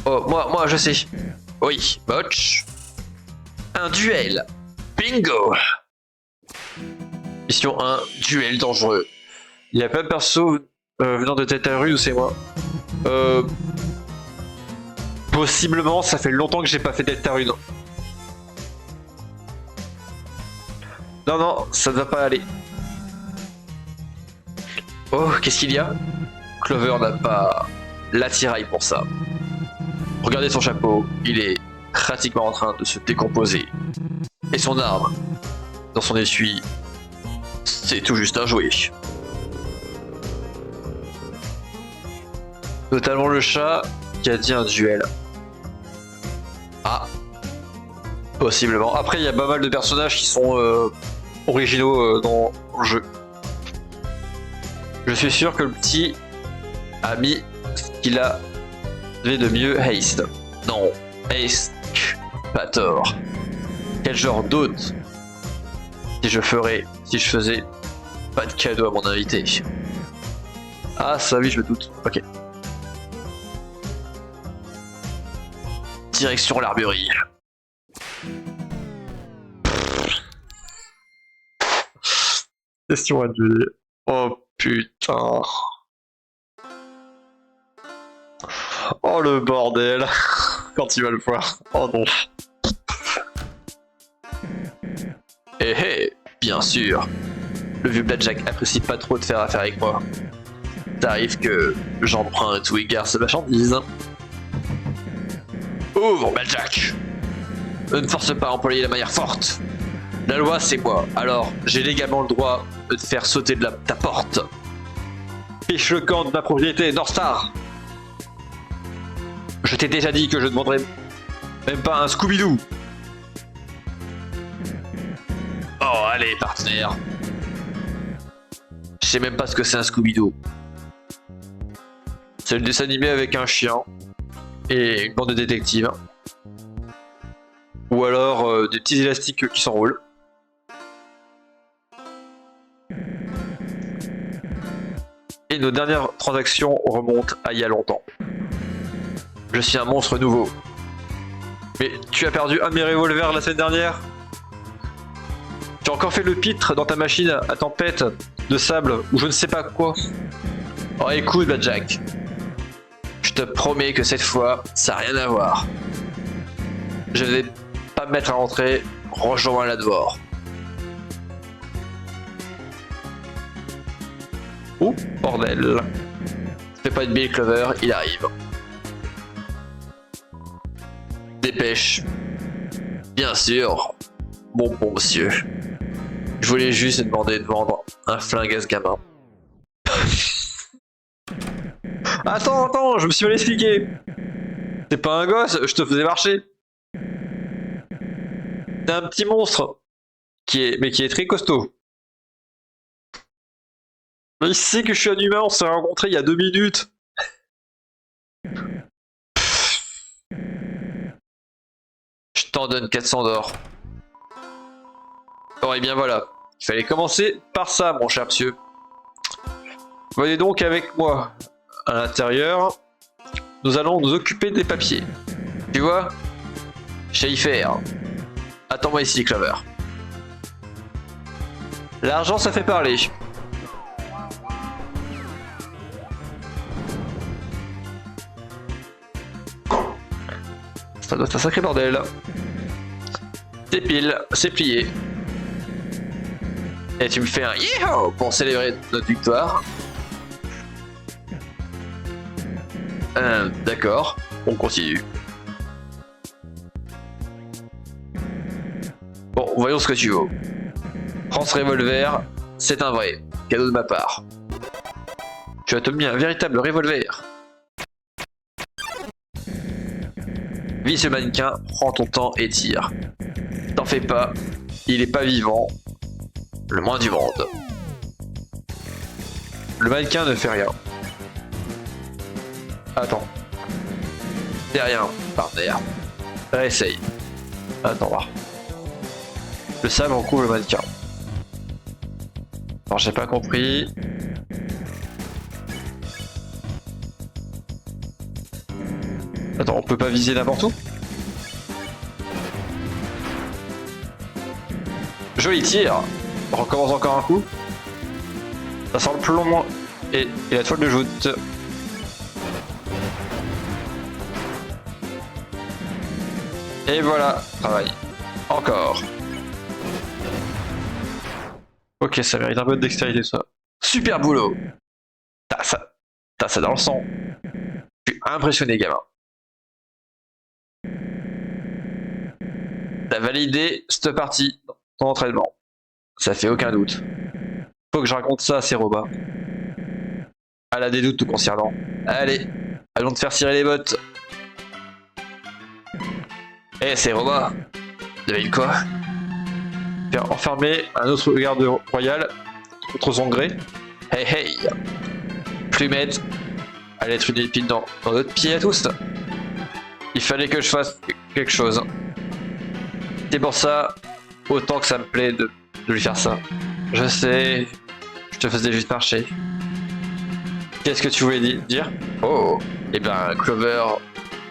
Oh, moi je sais. Oui, Botch. Un duel. Bingo. Mission 1, duel dangereux. Il y a pas de perso venant de Deltarune ou c'est moi? Possiblement, ça fait longtemps que j'ai pas fait Deltarune. Non, ça ne va pas aller. Oh, qu'est-ce qu'il y a? Clover n'a pas l'attirail pour ça. Regardez son chapeau, il est pratiquement en train de se décomposer. Et son arme, dans son essuie, c'est tout juste un jouet. Notamment le chat qui a dit un duel. Ah, possiblement. Après, il y a pas mal de personnages qui sont originaux dans le jeu. Je suis sûr que le petit a mis ce qu'il avait de mieux haste. Non, haste, pas tort. Quel genre d'hôte si je faisais pas de cadeau à mon invité. Ah, ça oui, je me doute. Ok. Direction l'armurerie. Question à duel. Oh putain. Oh le bordel. Quand il va le voir. Oh non. Bien sûr. Le vieux Blackjack apprécie pas trop de faire affaire avec moi. Ça arrive que j'emprunte ou égare sa marchandise. Ouvre, Blackjack. Ne force pas à employer la manière forte. La loi, c'est moi, alors j'ai légalement le droit de te faire sauter de ta porte. Fiche le camp de ma propriété, Northstar. Je t'ai déjà dit que je ne demanderais même pas un Scooby-Doo. Oh, allez, partenaire. Je sais même pas ce que c'est un Scooby-Doo. C'est le dessin animé avec un chien et une bande de détectives. Ou alors des petits élastiques qui s'enroulent. Et nos dernières transactions remontent à il y a longtemps. Je suis un monstre nouveau. Mais tu as perdu un de mes revolvers la semaine dernière? Tu as encore fait le pitre dans ta machine à tempête de sable ou je ne sais pas quoi. Oh écoute Blackjack, je te promets que cette fois, ça n'a rien à voir. Je vais pas me mettre à rentrer, rejoins la devant. Oh bordel. Fais pas une bille Clover, il arrive. Dépêche. Bien sûr, mon bon monsieur. Je voulais juste te demander de vendre un flingue à ce gamin. Attends, je me suis mal expliqué. C'est pas un gosse, je te faisais marcher. C'est un petit monstre qui est très costaud. Il sait que je suis un humain, on s'est rencontrés il y a 2 minutes. Je t'en donne 400 d'or. Oh, et bien voilà. Il fallait commencer par ça, mon cher monsieur. Venez donc avec moi à l'intérieur. Nous allons nous occuper des papiers. Tu vois? Schaeffer. Attends-moi ici, Clover. L'argent, ça fait parler. Ça doit être un sacré bordel. C'est pile, c'est plié. Et tu me fais un yeehaw pour célébrer notre victoire. D'accord, on continue. Bon, voyons ce que tu vaux. Prends ce revolver, c'est un vrai. Cadeau de ma part. Tu as obtenu un véritable revolver. Vis ce mannequin, prends ton temps et tire. T'en fais pas, il est pas vivant. Le moins du monde. Le mannequin ne fait rien. Attends. C'est rien, partenaire. Réessaye. Attends, voir. Le sable recouvre le mannequin. Alors j'ai pas compris. Attends, on peut pas viser n'importe où? Joli tir. On recommence encore un coup. Ça sent le plomb et la toile de joute. Et voilà, travail. Encore. Ok, ça mérite un peu de dextérité ça. Super boulot. T'as ça dans le sang. Je suis impressionné, gamin. T'as validé cette partie, ton entraînement. Ça fait aucun doute. Faut que je raconte ça à ces robots. Elle a des doutes tout concernant. Allez, allons te faire cirer les bottes. Eh, ces robots, devine quoi? Faire enfermer un autre garde royal contre son gré. Hey hey! Plumette, allez être une épine dans notre pied à tous. Il fallait que je fasse quelque chose. C'est pour ça, autant que ça me plaît de lui faire ça. Je sais, je te faisais juste marcher. Qu'est-ce que tu voulais dire? Oh, et ben Clover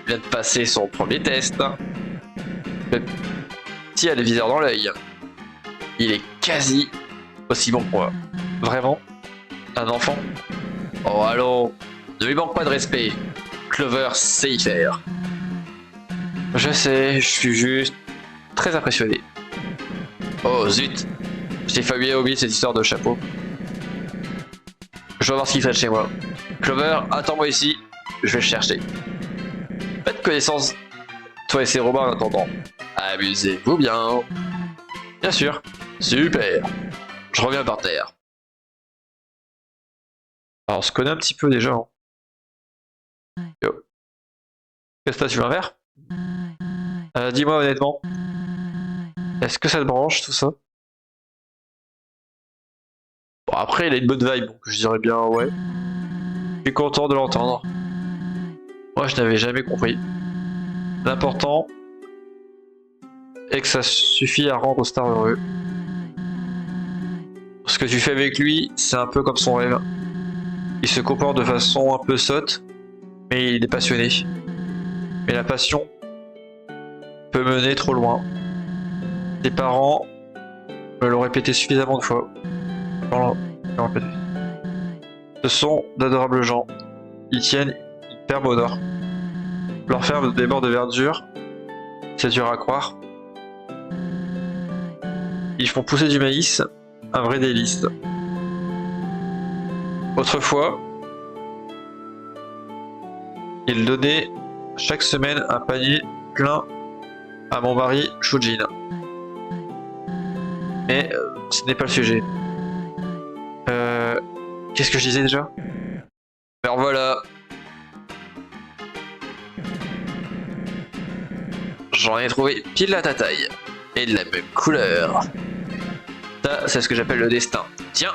vient de passer son premier test. Le petit a le viseur dans l'œil. Il est quasi aussi bon que moi. Vraiment? Un enfant? Oh allons, ne lui manque pas de respect. Clover sait y faire. Je sais, je suis juste très impressionné. Oh zut, j'ai failli oublier cette histoire de chapeau. Je vais voir ce qu'il fait chez moi. Clover, attends-moi ici, je vais le chercher. Faites connaissance, toi et ces robots en attendant. Amusez-vous bien. Bien sûr. Super. Je reviens par terre. Alors on se connaît un petit peu déjà. Hein. Yo. Qu'est-ce que t'as, tu veux un verre? Dis-moi honnêtement. Est-ce que ça te branche tout ça? Bon après il a une bonne vibe, donc je dirais bien ouais. Je suis content de l'entendre. Moi je n'avais jamais compris. L'important est que ça suffit à rendre Star heureux. Ce que tu fais avec lui, c'est un peu comme son rêve. Il se comporte de façon un peu sotte, mais il est passionné. Mais la passion peut mener trop loin. Tes parents me l'ont répété suffisamment de fois. Ce sont d'adorables gens. Ils tiennent une ferme au nord. Leur ferme déborde de verdure. C'est dur à croire. Ils font pousser du maïs, un vrai délice. Autrefois, ils donnaient chaque semaine un panier plein à mon mari Shujin. Mais ce n'est pas le sujet. Qu'est-ce que je disais déjà? Alors voilà. J'en ai trouvé pile à ta taille. Et de la même couleur. Ça, c'est ce que j'appelle le destin. Tiens.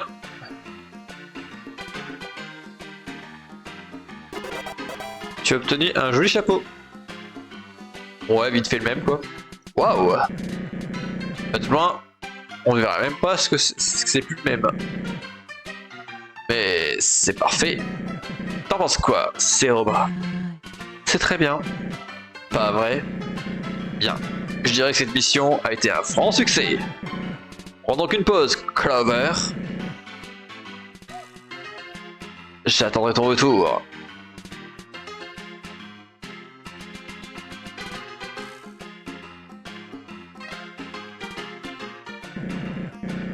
Tu as obtenu un joli chapeau. Ouais, vite fait le même quoi. Waouh. De loin, on ne verra même pas ce que c'est plus le même. Mais c'est parfait. T'en penses quoi, Céroba? C'est très bien. Pas vrai? Bien. Je dirais que cette mission a été un franc succès. Prends donc une pause, Clover. J'attendrai ton retour.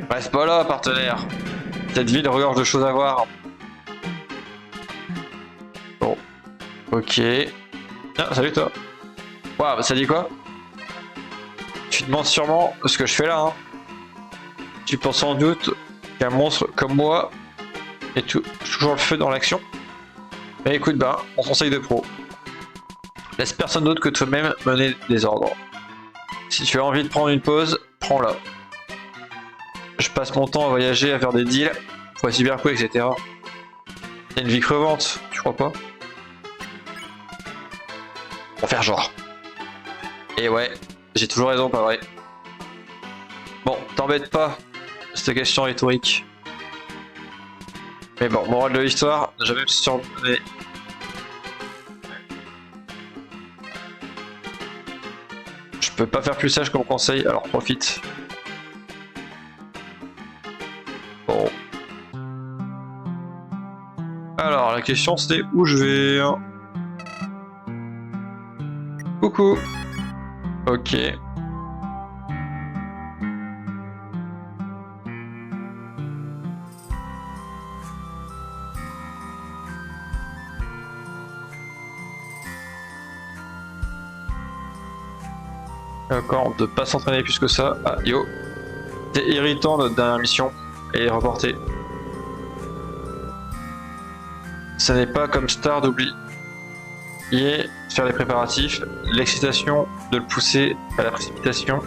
Reste pas là, partenaire. Cette ville regorge de choses à voir. Bon. Ok. Ah, salut toi. Waouh, ça dit quoi? Tu te demandes sûrement ce que je fais là, hein. Tu penses sans doute qu'un monstre comme moi est toujours le feu dans l'action. Mais écoute, bah, on conseille de pro. Laisse personne d'autre que toi-même mener des ordres. Si tu as envie de prendre une pause, prends-la. Je passe mon temps à voyager, à faire des deals, pour les cybercoups, etc. C'est une vie crevante, tu crois pas? Pour faire genre. Et ouais, j'ai toujours raison, pas vrai? Bon, t'embête pas, cette question rhétorique. Mais bon, morale de l'histoire, ne jamais me surnommer. Je peux pas faire plus sage comme conseil, alors profite. Bon. Alors, la question c'était où je vais. Coucou. Ok. D'accord, de pas s'entraîner plus que ça. Ah, yo. C'est irritant notre dernière mission. Et reportée. Ça n'est pas comme Star d'oublier faire les préparatifs, l'excitation de le pousser à la précipitation.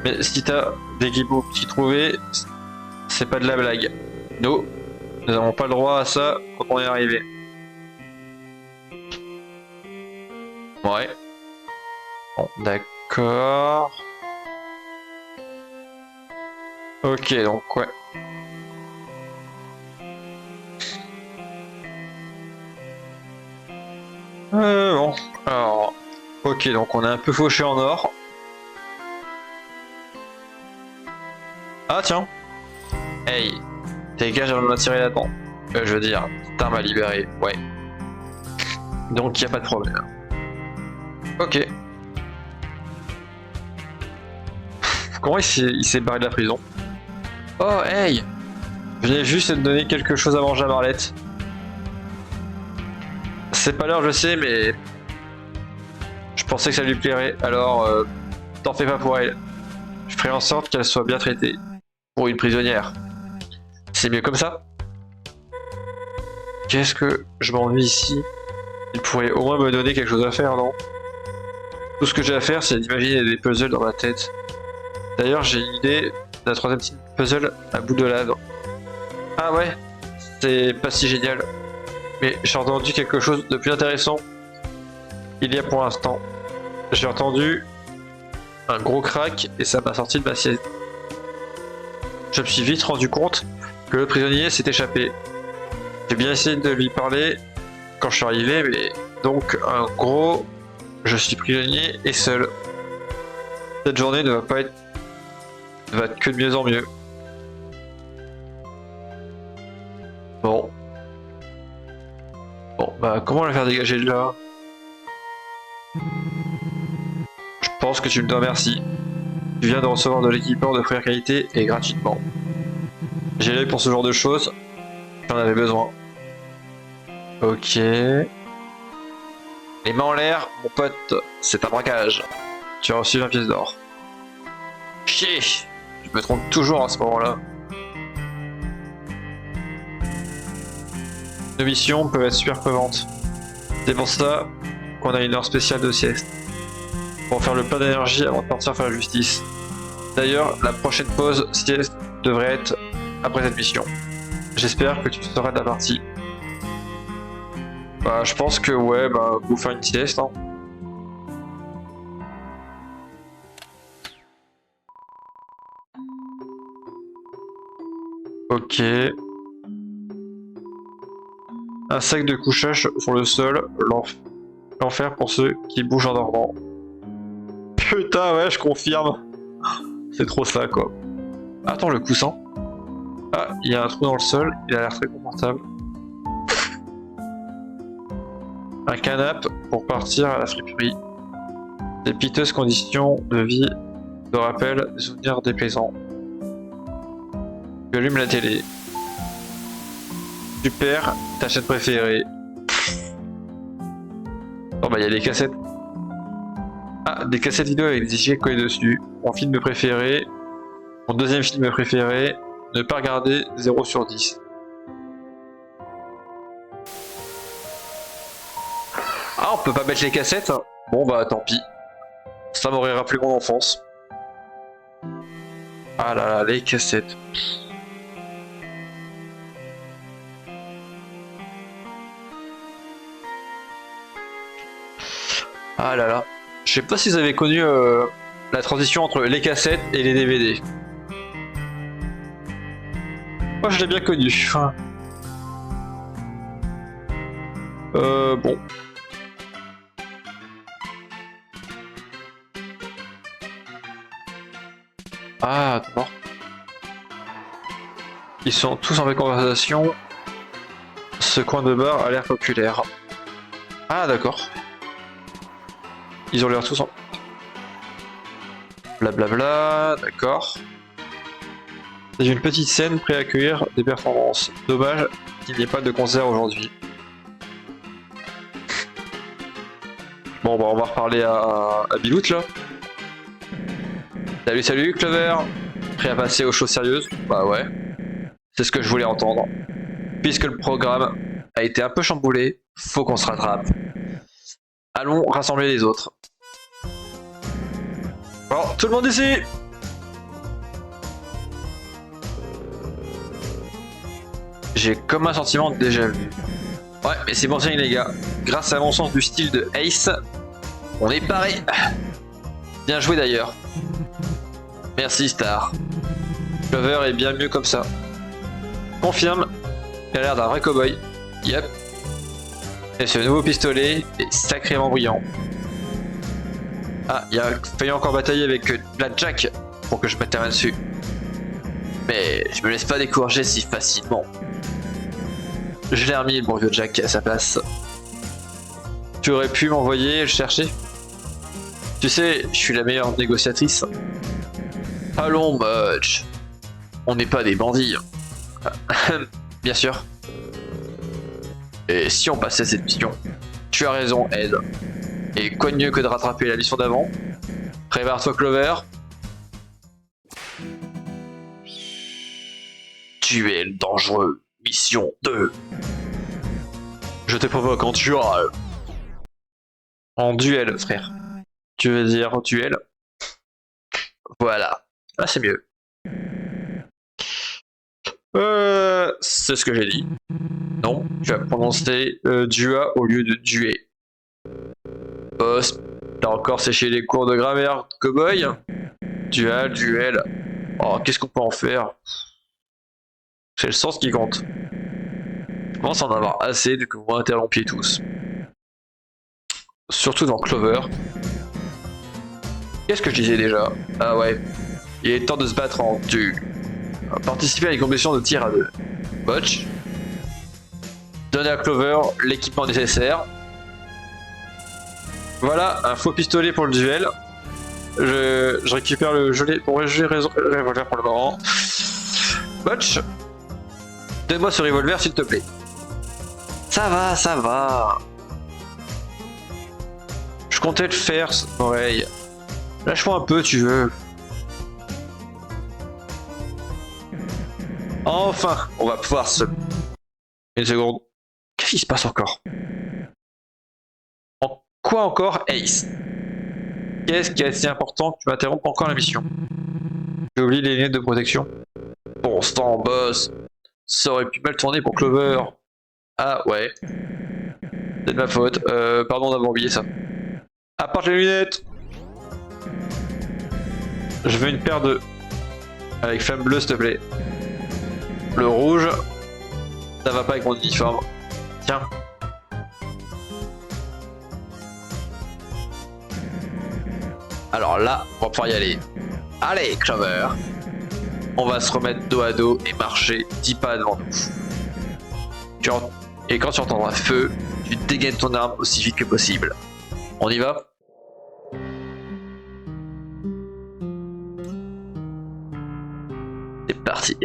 Mais si t'as des guibots qui trouvaient, c'est pas de la blague. Nous n'avons pas le droit à ça quand on est arrivé. Ouais. Bon, d'accord. Ok, donc ouais. Bon, alors, ok, donc on est un peu fauché en or. Ah tiens. Hey, t'es gage avant de m'attirer là-dedans. Je veux dire, t'as m'a libéré, ouais. Donc y a pas de problème. Ok. Comment il s'est barré de la prison? Oh hey, je venais juste de te donner quelque chose à manger à Marlette. C'est pas l'heure, je sais, mais je pensais que ça lui plairait, alors t'en fais pas pour elle. Je ferai en sorte qu'elle soit bien traitée. Pour une prisonnière. C'est mieux comme ça? Qu'est-ce que je m'ennuie ici? Il pourrait au moins me donner quelque chose à faire, non? Tout ce que j'ai à faire, c'est d'imaginer des puzzles dans ma tête. D'ailleurs, j'ai une idée d'un troisième type de puzzle à bout de lave. Ah ouais? C'est pas si génial. Mais j'ai entendu quelque chose de plus intéressant il y a pour l'instant. J'ai entendu un gros crack et ça m'a sorti de ma sieste. Je me suis vite rendu compte que le prisonnier s'est échappé. J'ai bien essayé de lui parler quand je suis arrivé, mais donc un gros, je suis prisonnier et seul. Cette journée ne va être que de mieux en mieux. Bon. Bon, bah comment la faire dégager de là? Je pense que tu me dois merci. Tu viens de recevoir de l'équipement de première qualité et gratuitement. J'ai l'œil pour ce genre de choses. J'en avais besoin. Ok. Les mains en l'air, mon pote, c'est un braquage. Tu as reçu 20 pièces d'or. Chier! Je me trompe toujours à ce moment-là. Nos missions peuvent être super creuvantes. C'est pour ça qu'on a une heure spéciale de sieste. Pour faire le plein d'énergie avant de partir faire la justice. D'ailleurs, la prochaine pause sieste devrait être après cette mission. J'espère que tu seras de la partie. Bah, je pense que ouais, bah, vous faire une sieste, hein. Ok. Un sac de couchage sur le sol. L'enfer pour ceux qui bougent en dormant. Putain, ouais, je confirme. C'est trop ça, quoi. Attends, le coussin. Ah, il y a un trou dans le sol. Il a l'air très confortable. Un canapé pour partir à la friperie. Des piteuses conditions de vie te rappellent des souvenirs déplaisants. Tu allumes la télé. Super, ta chaîne préférée. Oh bah il y a des cassettes. Ah, des cassettes vidéo avec des fichiers collés dessus. Mon film préféré. Mon deuxième film préféré. Ne pas regarder 0 sur 10. Ah, on peut pas mettre les cassettes? Bon bah tant pis. Ça m'aurait rappelé mon enfance. Ah là là, les cassettes. Ah là là. Je sais pas si vous avez connu la transition entre les cassettes et les DVD. Moi je l'ai bien connu. Bon. Ah, d'accord. Ils sont tous en conversation. Ce coin de bar a l'air populaire. Ah, d'accord. Ils ont l'air tous en... Blablabla, d'accord. C'est une petite scène prête à accueillir des performances. Dommage qu'il n'y ait pas de concert aujourd'hui. Bon, bah on va reparler à Bilout là. Salut, salut Clover. Prêt à passer aux choses sérieuses? Bah ouais. C'est ce que je voulais entendre. Puisque le programme a été un peu chamboulé, faut qu'on se rattrape. Allons rassembler les autres. Bon, tout le monde ici! J'ai comme un sentiment de déjà vu. Ouais, mais c'est bon signe les gars. Grâce à mon sens du style de Ace, on est paré. Bien joué d'ailleurs. Merci Star. Clover est bien mieux comme ça. Confirme, il a l'air d'un vrai cowboy. Yep. Et ce nouveau pistolet est sacrément brillant. Ah, il a failli encore batailler avec Blackjack pour que je mette la main dessus. Mais je me laisse pas décourager si facilement. Je l'ai remis le bon vieux Jack à sa place. Tu aurais pu m'envoyer le chercher? Tu sais, je suis la meilleure négociatrice. Allons, Mudge. On n'est pas des bandits. Bien sûr. Et si on passait cette mission? Tu as raison, Ed. Et quoi de mieux que de rattraper la mission d'avant? Prépare-toi, Clover. Duel dangereux. Mission 2. Je te provoque en duel. En duel, frère. Tu veux dire duel? Voilà. Là, c'est mieux. C'est ce que j'ai dit. Non, tu as prononcé dua au lieu de duer. Boss, t'as encore séché les cours de grammaire, cowboy? Duel, duel. Oh, qu'est-ce qu'on peut en faire? C'est le sens qui compte. Je pense en avoir assez de que vous m'interrompiez tous. Surtout dans Clover. Qu'est-ce que je disais déjà? Ah ouais. Il est temps de se battre en duel. Participer à une compétition de tir à deux. Butch. Donner à Clover l'équipement nécessaire. Voilà, un faux pistolet pour le duel. Je récupère le gelé pour revolver pour le moment. Butch. Donne-moi ce revolver s'il te plaît. Ça va, ça va. Je comptais le faire, oreille. Lâche-moi un peu, tu veux. Enfin, on va pouvoir se... Une seconde. Qu'est-ce qui se passe encore? En quoi encore, Ace? Qu'est-ce qui est si important que tu m'interrompes encore la mission? J'ai oublié les lunettes de protection. Bon sang, boss. Ça aurait pu mal tourner pour Clover. Ah ouais. C'est de ma faute. Pardon d'avoir oublié ça. Apporte les lunettes. Je veux une paire de... Avec flamme bleue s'il te plaît. Le rouge, ça va pas avec mon uniforme. Tiens. Alors là, on va pouvoir y aller. Allez, Clover. On va se remettre dos à dos et marcher 10 pas devant nous. Et quand tu entendras feu, tu dégaines ton arme aussi vite que possible. On y va? C'est parti.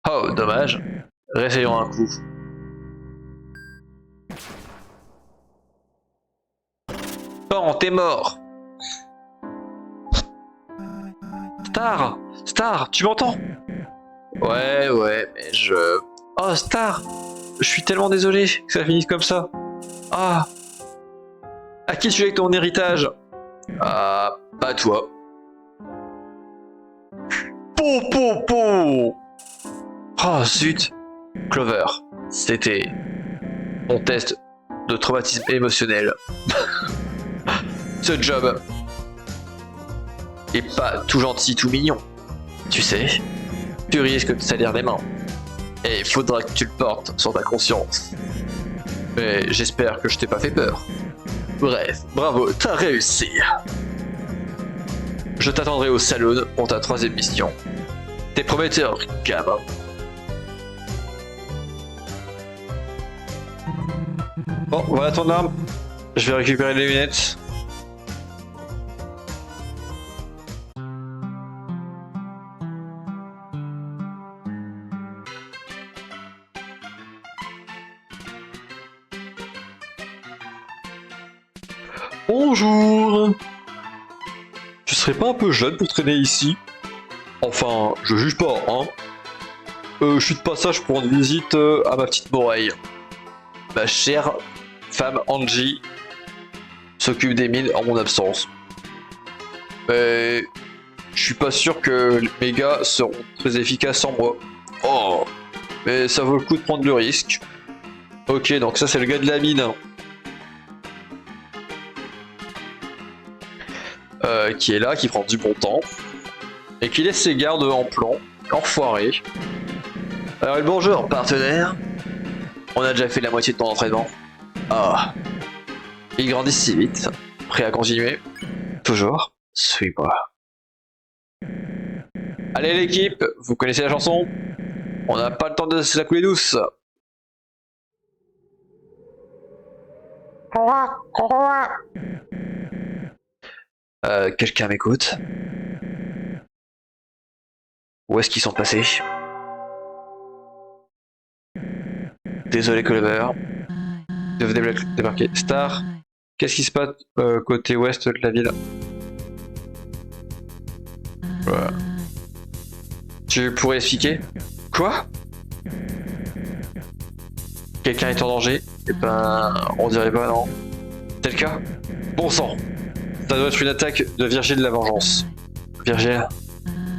Oh, dommage. Réessayons un coup. Bon, t'es mort. Star, tu m'entends? Ouais, mais je... Oh, Star, je suis tellement désolé que ça finisse comme ça. Ah, à qui tu es avec ton héritage? Ah, pas toi. Po. Oh, zut. Clover, c'était mon test de traumatisme émotionnel. Ce job est pas tout gentil, tout mignon. Tu sais, tu risques de salir les mains. Et il faudra que tu le portes sur ta conscience. Mais j'espère que je t'ai pas fait peur. Bref, bravo, t'as réussi. Je t'attendrai au saloon pour ta 3e mission. T'es prometteur, gamin. Bon, voilà ton arme. Je vais récupérer les lunettes. Bonjour. Tu serais pas un peu jeune pour traîner ici? Enfin, je juge pas, hein. Je suis de passage pour une visite à ma petite Moreille. Ma chère femme Angie s'occupe des mines en mon absence. Mais je suis pas sûr que mes gars seront très efficaces sans moi. Oh, mais ça vaut le coup de prendre le risque. Ok, donc ça c'est le gars de la mine. Qui est là, qui prend du bon temps. Et qui laisse ses gardes en plan, enfoiré. Alors bonjour partenaire. On a déjà fait la moitié de ton entraînement. Ah. Ils grandissent si vite. Prêt à continuer? Toujours. Suis-moi. Allez l'équipe, vous connaissez la chanson? On n'a pas le temps de se la couler douce. Quelqu'un m'écoute? Où est-ce qu'ils sont passés? Désolé Clover. Je devais débarquer. Star, qu'est-ce qui se passe côté ouest de la ville? Voilà. Tu pourrais expliquer? Quoi? Quelqu'un est en danger? Eh ben, on dirait pas, non? C'est le cas? Bon sang! Ça doit être une attaque de Virgile la Vengeance. Virgile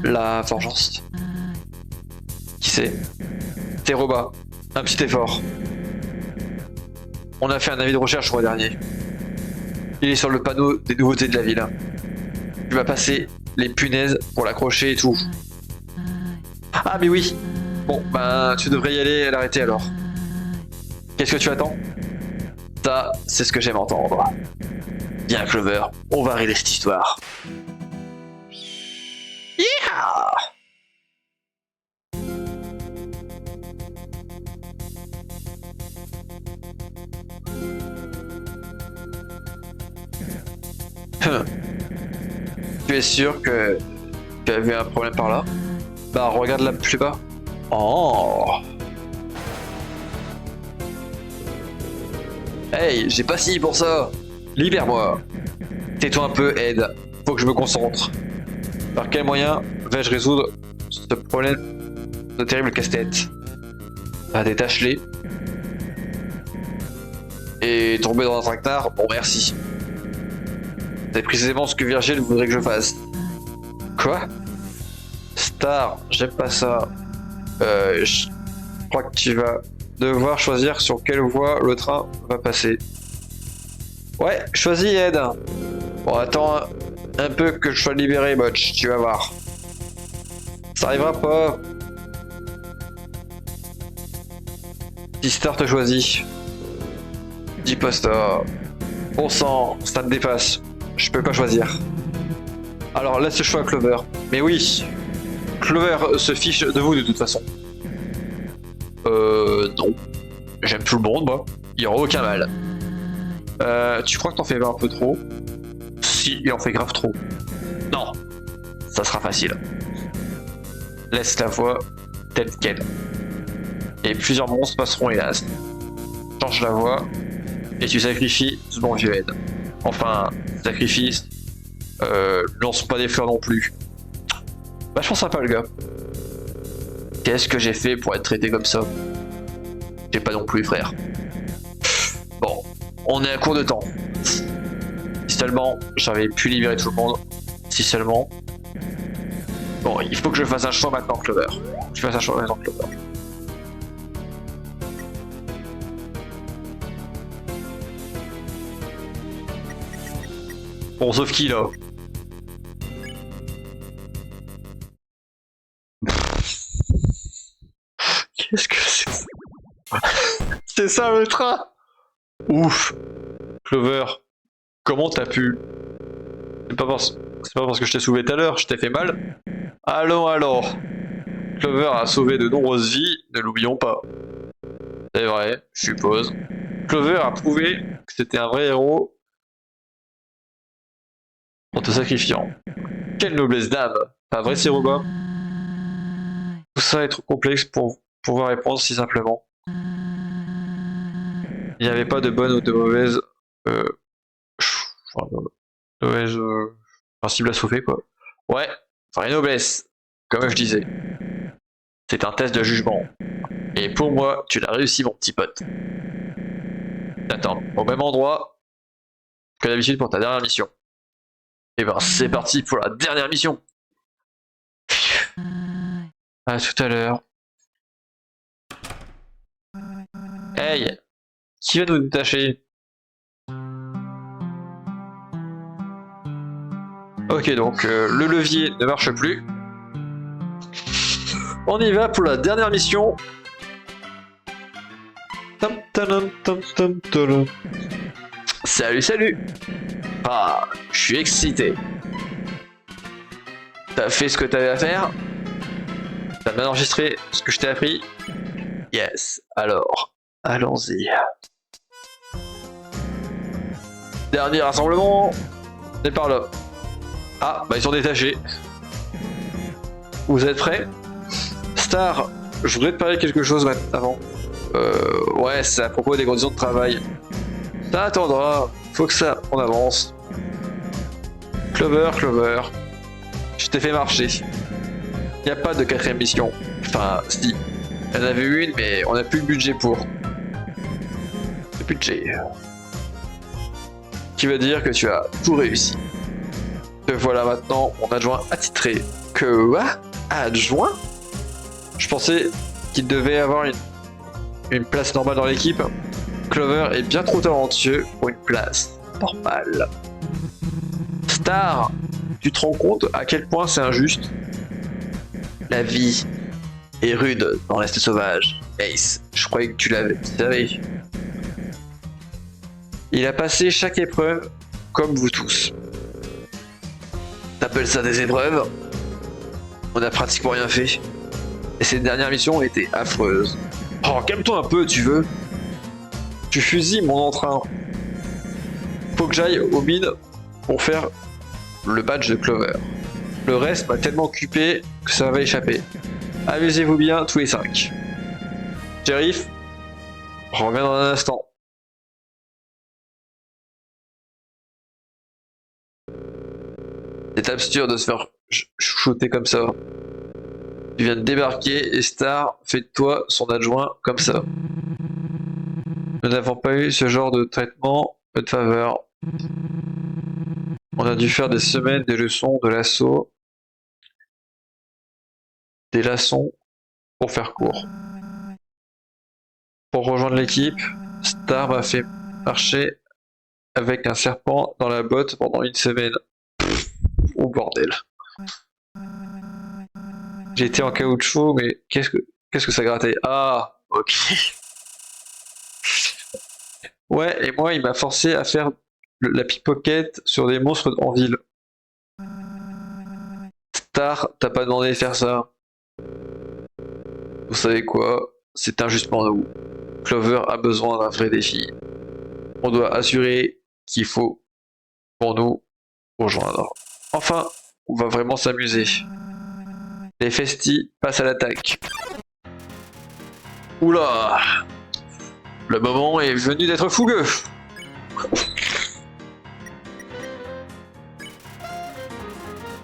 la Vengeance? Qui c'est? C'est Roba. Un petit effort. On a fait un avis de recherche le mois dernier. Il est sur le panneau des nouveautés de la ville. Tu vas passer les punaises pour l'accrocher et tout. Ah mais oui. Bon, bah tu devrais y aller et l'arrêter alors. Qu'est-ce que tu attends? Ça, c'est ce que j'aime entendre. Bien Clover, on va régler cette histoire. Yeah! Tu es sûr que tu as vu un problème par là? Bah regarde là plus bas. Oh! Hey, j'ai pas signé pour ça! Libère-moi! Tais-toi un peu, Ed. Faut que je me concentre. Par quel moyen vais-je résoudre ce problème de terrible casse-tête? Bah détache-les. Et tomber dans un traquenard? Bon merci. C'est précisément ce que Virgile voudrait que je fasse. Quoi? Star, j'aime pas ça. Je crois que tu vas devoir choisir sur quelle voie le train va passer. Ouais, choisis Ed. Bon, attends un peu que je sois libéré, Botch, tu vas voir. Ça arrivera pas. Si Star te choisit. Dis pas Star. Bon sang, ça me dépasse. Je peux pas choisir. Alors laisse le choix à Clover. Mais oui, Clover se fiche de vous de toute façon. Non. J'aime tout le monde, moi. Il y aura aucun mal. Tu crois que t'en fais un peu trop? Si, il en fait grave trop. Non, ça sera facile. Laisse la voie telle qu'elle. Et plusieurs monstres passeront hélas. Change la voie et tu sacrifies ce bon vieux Ed. Enfin, sacrifice. Lance pas des fleurs non plus. Vachement sympa le gars. Qu'est-ce que j'ai fait pour être traité comme ça? J'ai pas non plus, frère. Bon, on est à court de temps. Si seulement j'avais pu libérer tout le monde. Si seulement. Bon, il faut que je fasse un choix maintenant, Clover. Je fasse un choix maintenant, Clover. Bon, sauf qui là? Qu'est-ce que c'est? C'est ça le train? Ouf. Clover, comment t'as pu? C'est pas parce que je t'ai sauvé tout à l'heure, je t'ai fait mal? Allons, alors. Clover a sauvé de nombreuses vies, ne l'oublions pas. C'est vrai, je suppose. Clover a prouvé que c'était un vrai héros en te sacrifiant. Quelle noblesse d'âme, pas vrai, Siroba? Tout ça est trop complexe pour pouvoir répondre si simplement. Il n'y avait pas de bonne ou de mauvaise, enfin, mauvaise principe à sauver, quoi. Ouais, vraie noblesse, comme je disais. C'est un test de jugement. Et pour moi, tu l'as réussi, mon petit pote. T'attends, au même endroit que d'habitude pour ta dernière mission. Et ben, c'est parti pour la dernière mission. À tout à l'heure. Hey, qui va nous détacher? Ok, donc le levier ne marche plus. On y va pour la dernière mission. Salut, salut. Ah, je suis excité. T'as fait ce que t'avais à faire? T'as bien enregistré ce que je t'ai appris? Yes. Alors, allons-y. Dernier rassemblement. C'est par là. Ah, bah ils sont détachés. Vous êtes prêts? Star, je voudrais te parler de quelque chose avant. Ouais, c'est à propos des conditions de travail. Ça attendra. Faut que ça, on avance. Clover, Clover. Je t'ai fait marcher. Y a pas de quatrième mission. Enfin, si. Il y en avait une, mais on n'a plus le budget pour. Le budget. Qui veut dire que tu as tout réussi. Te voilà maintenant mon adjoint attitré. Que quoi? Adjoint? Je pensais qu'il devait avoir une place normale dans l'équipe. Clover est bien trop talentueux pour une place normale. Star, tu te rends compte à quel point c'est injuste? La vie est rude dans l'Est sauvage. Ace, je croyais que tu savais. Il a passé chaque épreuve comme vous tous. T'appelles ça des épreuves? On a pratiquement rien fait. Et cette dernière mission était affreuse. Oh, calme-toi un peu, tu veux? Tu fusilles mon entrain. Faut que j'aille aux mines pour faire le badge de Clover. Le reste m'a tellement occupé que ça va échapper. Amusez-vous bien tous les 5. Shérif, reviens dans un instant. C'est absurde de se faire chouchouter comme ça. Tu viens de débarquer et Star fait de toi son adjoint comme ça. Nous n'avons pas eu ce genre de traitement de faveur. On a dû faire des semaines des leçons de l'assaut. Des leçons pour faire court. Pour rejoindre l'équipe, Star m'a fait marcher avec un serpent dans la botte pendant une semaine. Oh bordel. J'étais en caoutchouc, mais qu'est-ce que ça grattait? Ah, ok. Ouais, et moi, il m'a forcé à faire la pickpocket sur des monstres en ville. Star, t'as pas demandé de faire ça. Vous savez quoi? C'est injuste pour nous. Clover a besoin d'un vrai défi. On doit assurer qu'il faut pour nous rejoindre. Enfin, on va vraiment s'amuser. Les Festis passent à l'attaque. Oula! Le moment est venu d'être fougueux.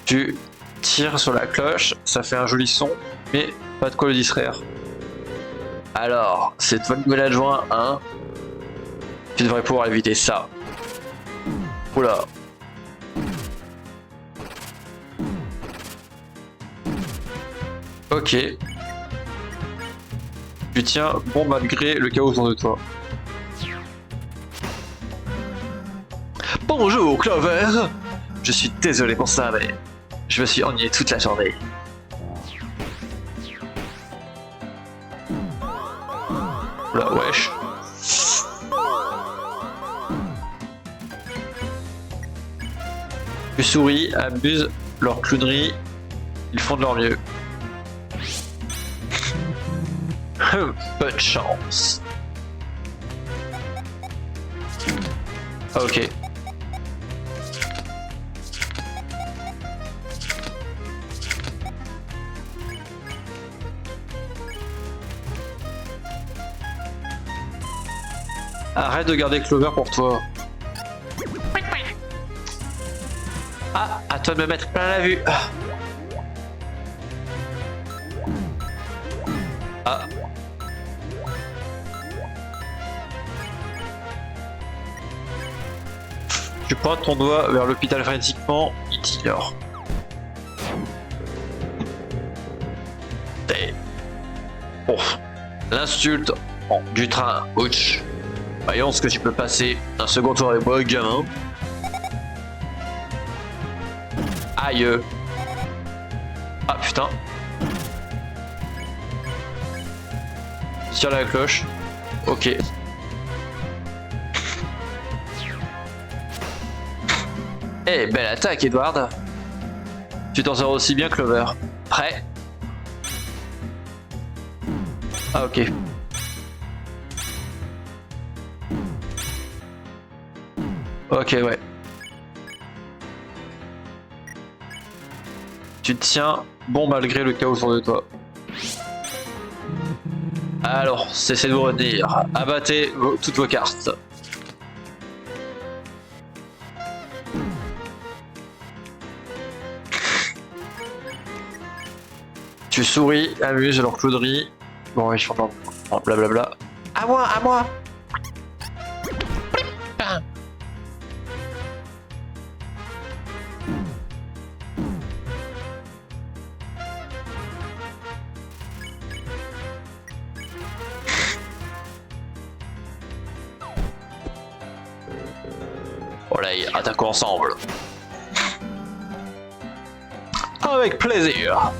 Tu tires sur la cloche, ça fait un joli son, mais pas de quoi le distraire. Alors, c'est toi le nouvel adjoint, hein? Tu devrais pouvoir éviter ça. Oula. Ok. Tu tiens bon malgré le chaos autour de toi. Bonjour Clover! Je suis désolé pour ça, mais je me suis ennuyé toute la journée. Oula, wesh. Tu souris, abuse leur clownerie, ils font de leur mieux. Peu de chance. Ok. Arrête de garder Clover pour toi. Ah, à toi de me mettre plein la vue. Ah. Tu pointes ton doigt vers l'hôpital frénétiquement, il t'ignore. Bon. L'insulte du train, ouch. Voyons ce que tu peux passer un second tour avec moi, gamin. Aïe. Ah putain. Tire la cloche. Ok. Eh, belle attaque, Edward. Tu t'en sors aussi bien, Clover. Prêt? Ah, ok. Ok, ouais. Tu te tiens bon malgré le chaos autour de toi. Alors, cessez de vous retenir. Abattez toutes vos cartes. Tu souris, amuse leur clownerie. Bon, ils font blablabla. À moi, à moi. Allez, attaquons ensemble. Avec plaisir.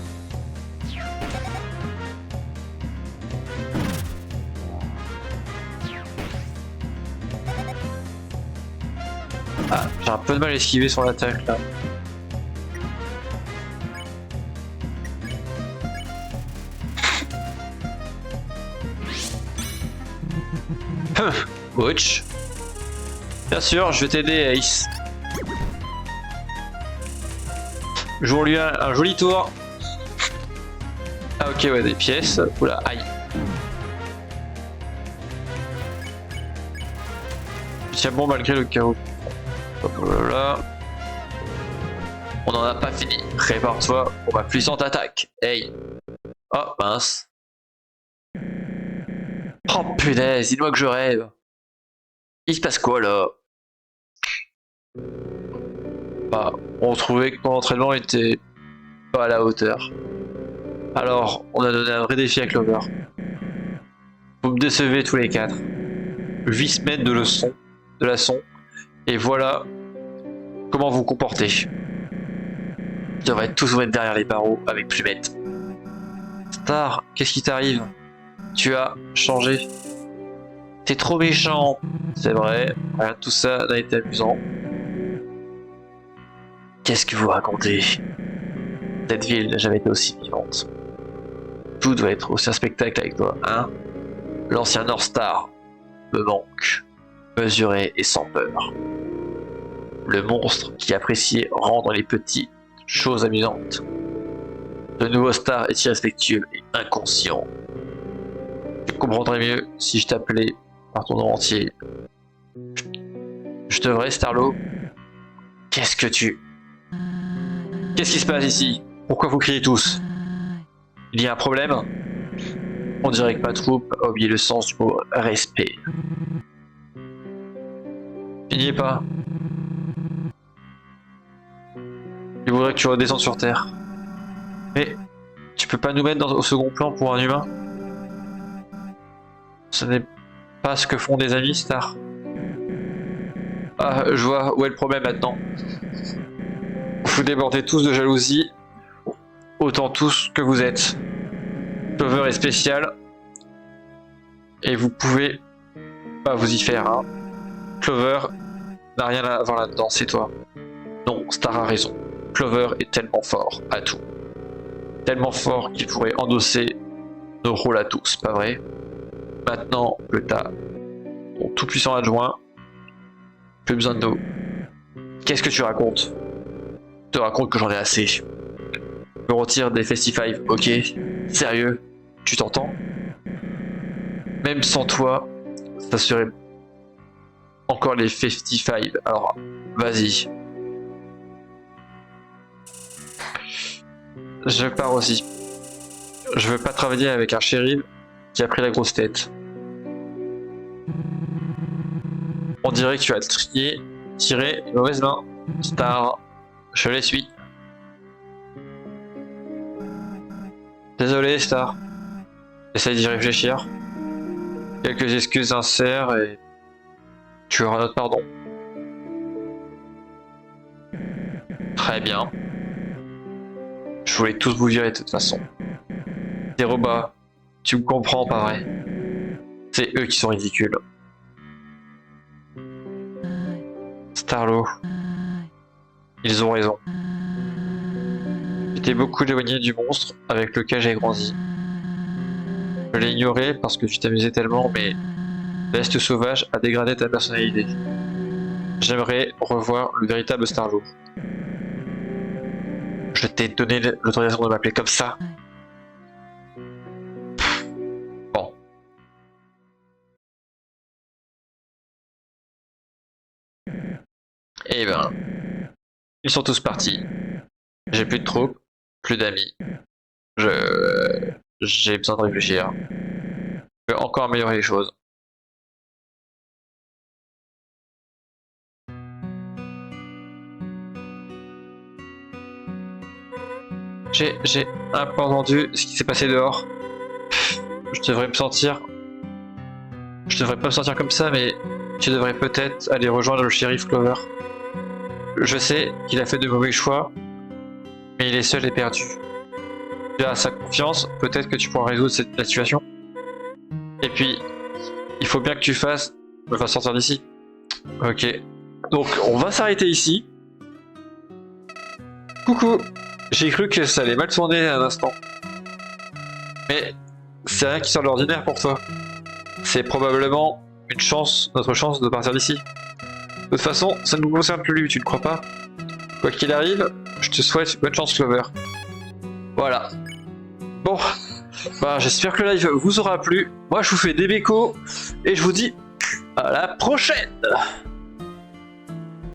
Ah, j'ai un peu de mal à esquiver son attaque là. Ouch. Bien sûr, je vais t'aider, Ace. Jouons-lui un joli tour. Ah ok, ouais, des pièces. Oula, aïe. Je tiens bon malgré le chaos. Voilà. On n'en a pas fini. Prépare-toi pour ma puissante attaque. Hey. Oh, mince. Oh punaise, dis-moi que je rêve. Il se passe quoi là? Bah, on trouvait que mon entraînement était pas à la hauteur. Alors, on a donné un vrai défi à Clover. Vous me décevez tous les quatre. 8 semaines de leçons, de leçons, Et voilà comment vous comportez. Je devrais tous vous mettre derrière les barreaux avec Plumette. Star, qu'est-ce qui t'arrive? Tu as changé. T'es trop méchant. C'est vrai, rien de tout ça n'a été amusant. Qu'est-ce que vous racontez? Cette ville n'a jamais été aussi vivante. Tout doit être aussi un spectacle avec toi, hein? L'ancien North Star me manque, mesuré et sans peur. Le monstre qui appréciait rendre les petites choses amusantes. Le nouveau Star est irrespectueux et inconscient. Je comprendrais mieux si je t'appelais par ton nom entier. Je devrais, Starlo? Qu'est-ce que tu... Qu'est-ce qui se passe ici? Pourquoi vous criez tous? Il y a un problème? On dirait que ma troupe a oublié le sens du mot respect. Tu n'y es pas. Je voudrais que tu redescendes sur Terre. Mais tu peux pas nous mettre au second plan pour un humain? Ce n'est pas ce que font des amis, Star. Ah, je vois où est le problème maintenant. Vous débordez tous de jalousie, autant tous que vous êtes. Clover est spécial, et vous pouvez pas vous y faire. Hein. Clover n'a rien à voir là-dedans, c'est toi. Non, Star a raison. Clover est tellement fort à tout. Tellement fort qu'il pourrait endosser nos rôles à tous, pas vrai? Maintenant que t'as ton tout-puissant adjoint, plus besoin de nous. Qu'est-ce que tu racontes? Je te raconte que j'en ai assez. Je me retire des Festi5, ok? Sérieux? Tu t'entends? Même sans toi, ça serait encore les Festi5. Alors, vas-y. Je pars aussi. Je veux pas travailler avec un shérif qui a pris la grosse tête. On dirait que tu as tiré une mauvaise main. Star, je les suis. Désolé, Star. Essaye d'y réfléchir. Quelques excuses sincères et tu auras notre pardon. Très bien. Je voulais tous vous virer de toute façon. Tes robots, tu me comprends, pas vrai? C'est eux qui sont ridicules. Starlo, ils ont raison. J'étais beaucoup éloigné du monstre avec lequel j'ai grandi. Je l'ai ignoré parce que tu t'amusais tellement, mais l'Est sauvage a dégradé ta personnalité. J'aimerais revoir le véritable Starlo. Je t'ai donné l'autorisation de m'appeler comme ça. Bon. Eh ben, ils sont tous partis. J'ai plus de troupes, plus d'amis. J'ai besoin de réfléchir. Je peux encore améliorer les choses. J'ai un peu entendu ce qui s'est passé dehors. Je devrais me sentir... Je devrais pas me sentir comme ça, mais tu devrais peut-être aller rejoindre le shérif Clover. Je sais qu'il a fait de mauvais choix, mais il est seul et perdu. Tu as sa confiance, peut-être que tu pourras résoudre la situation. Et puis, il faut bien que tu me fasses sortir d'ici. Ok. Donc, on va s'arrêter ici. Coucou. J'ai cru que ça allait mal tourner un instant. Mais c'est rien qui sort de l'ordinaire pour toi. C'est probablement notre chance de partir d'ici. De toute façon, ça ne nous concerne plus, tu ne crois pas? Quoi qu'il arrive, je te souhaite bonne chance, Clover. Voilà. Bon, bah, j'espère que le live vous aura plu. Moi, je vous fais des bécos et je vous dis à la prochaine!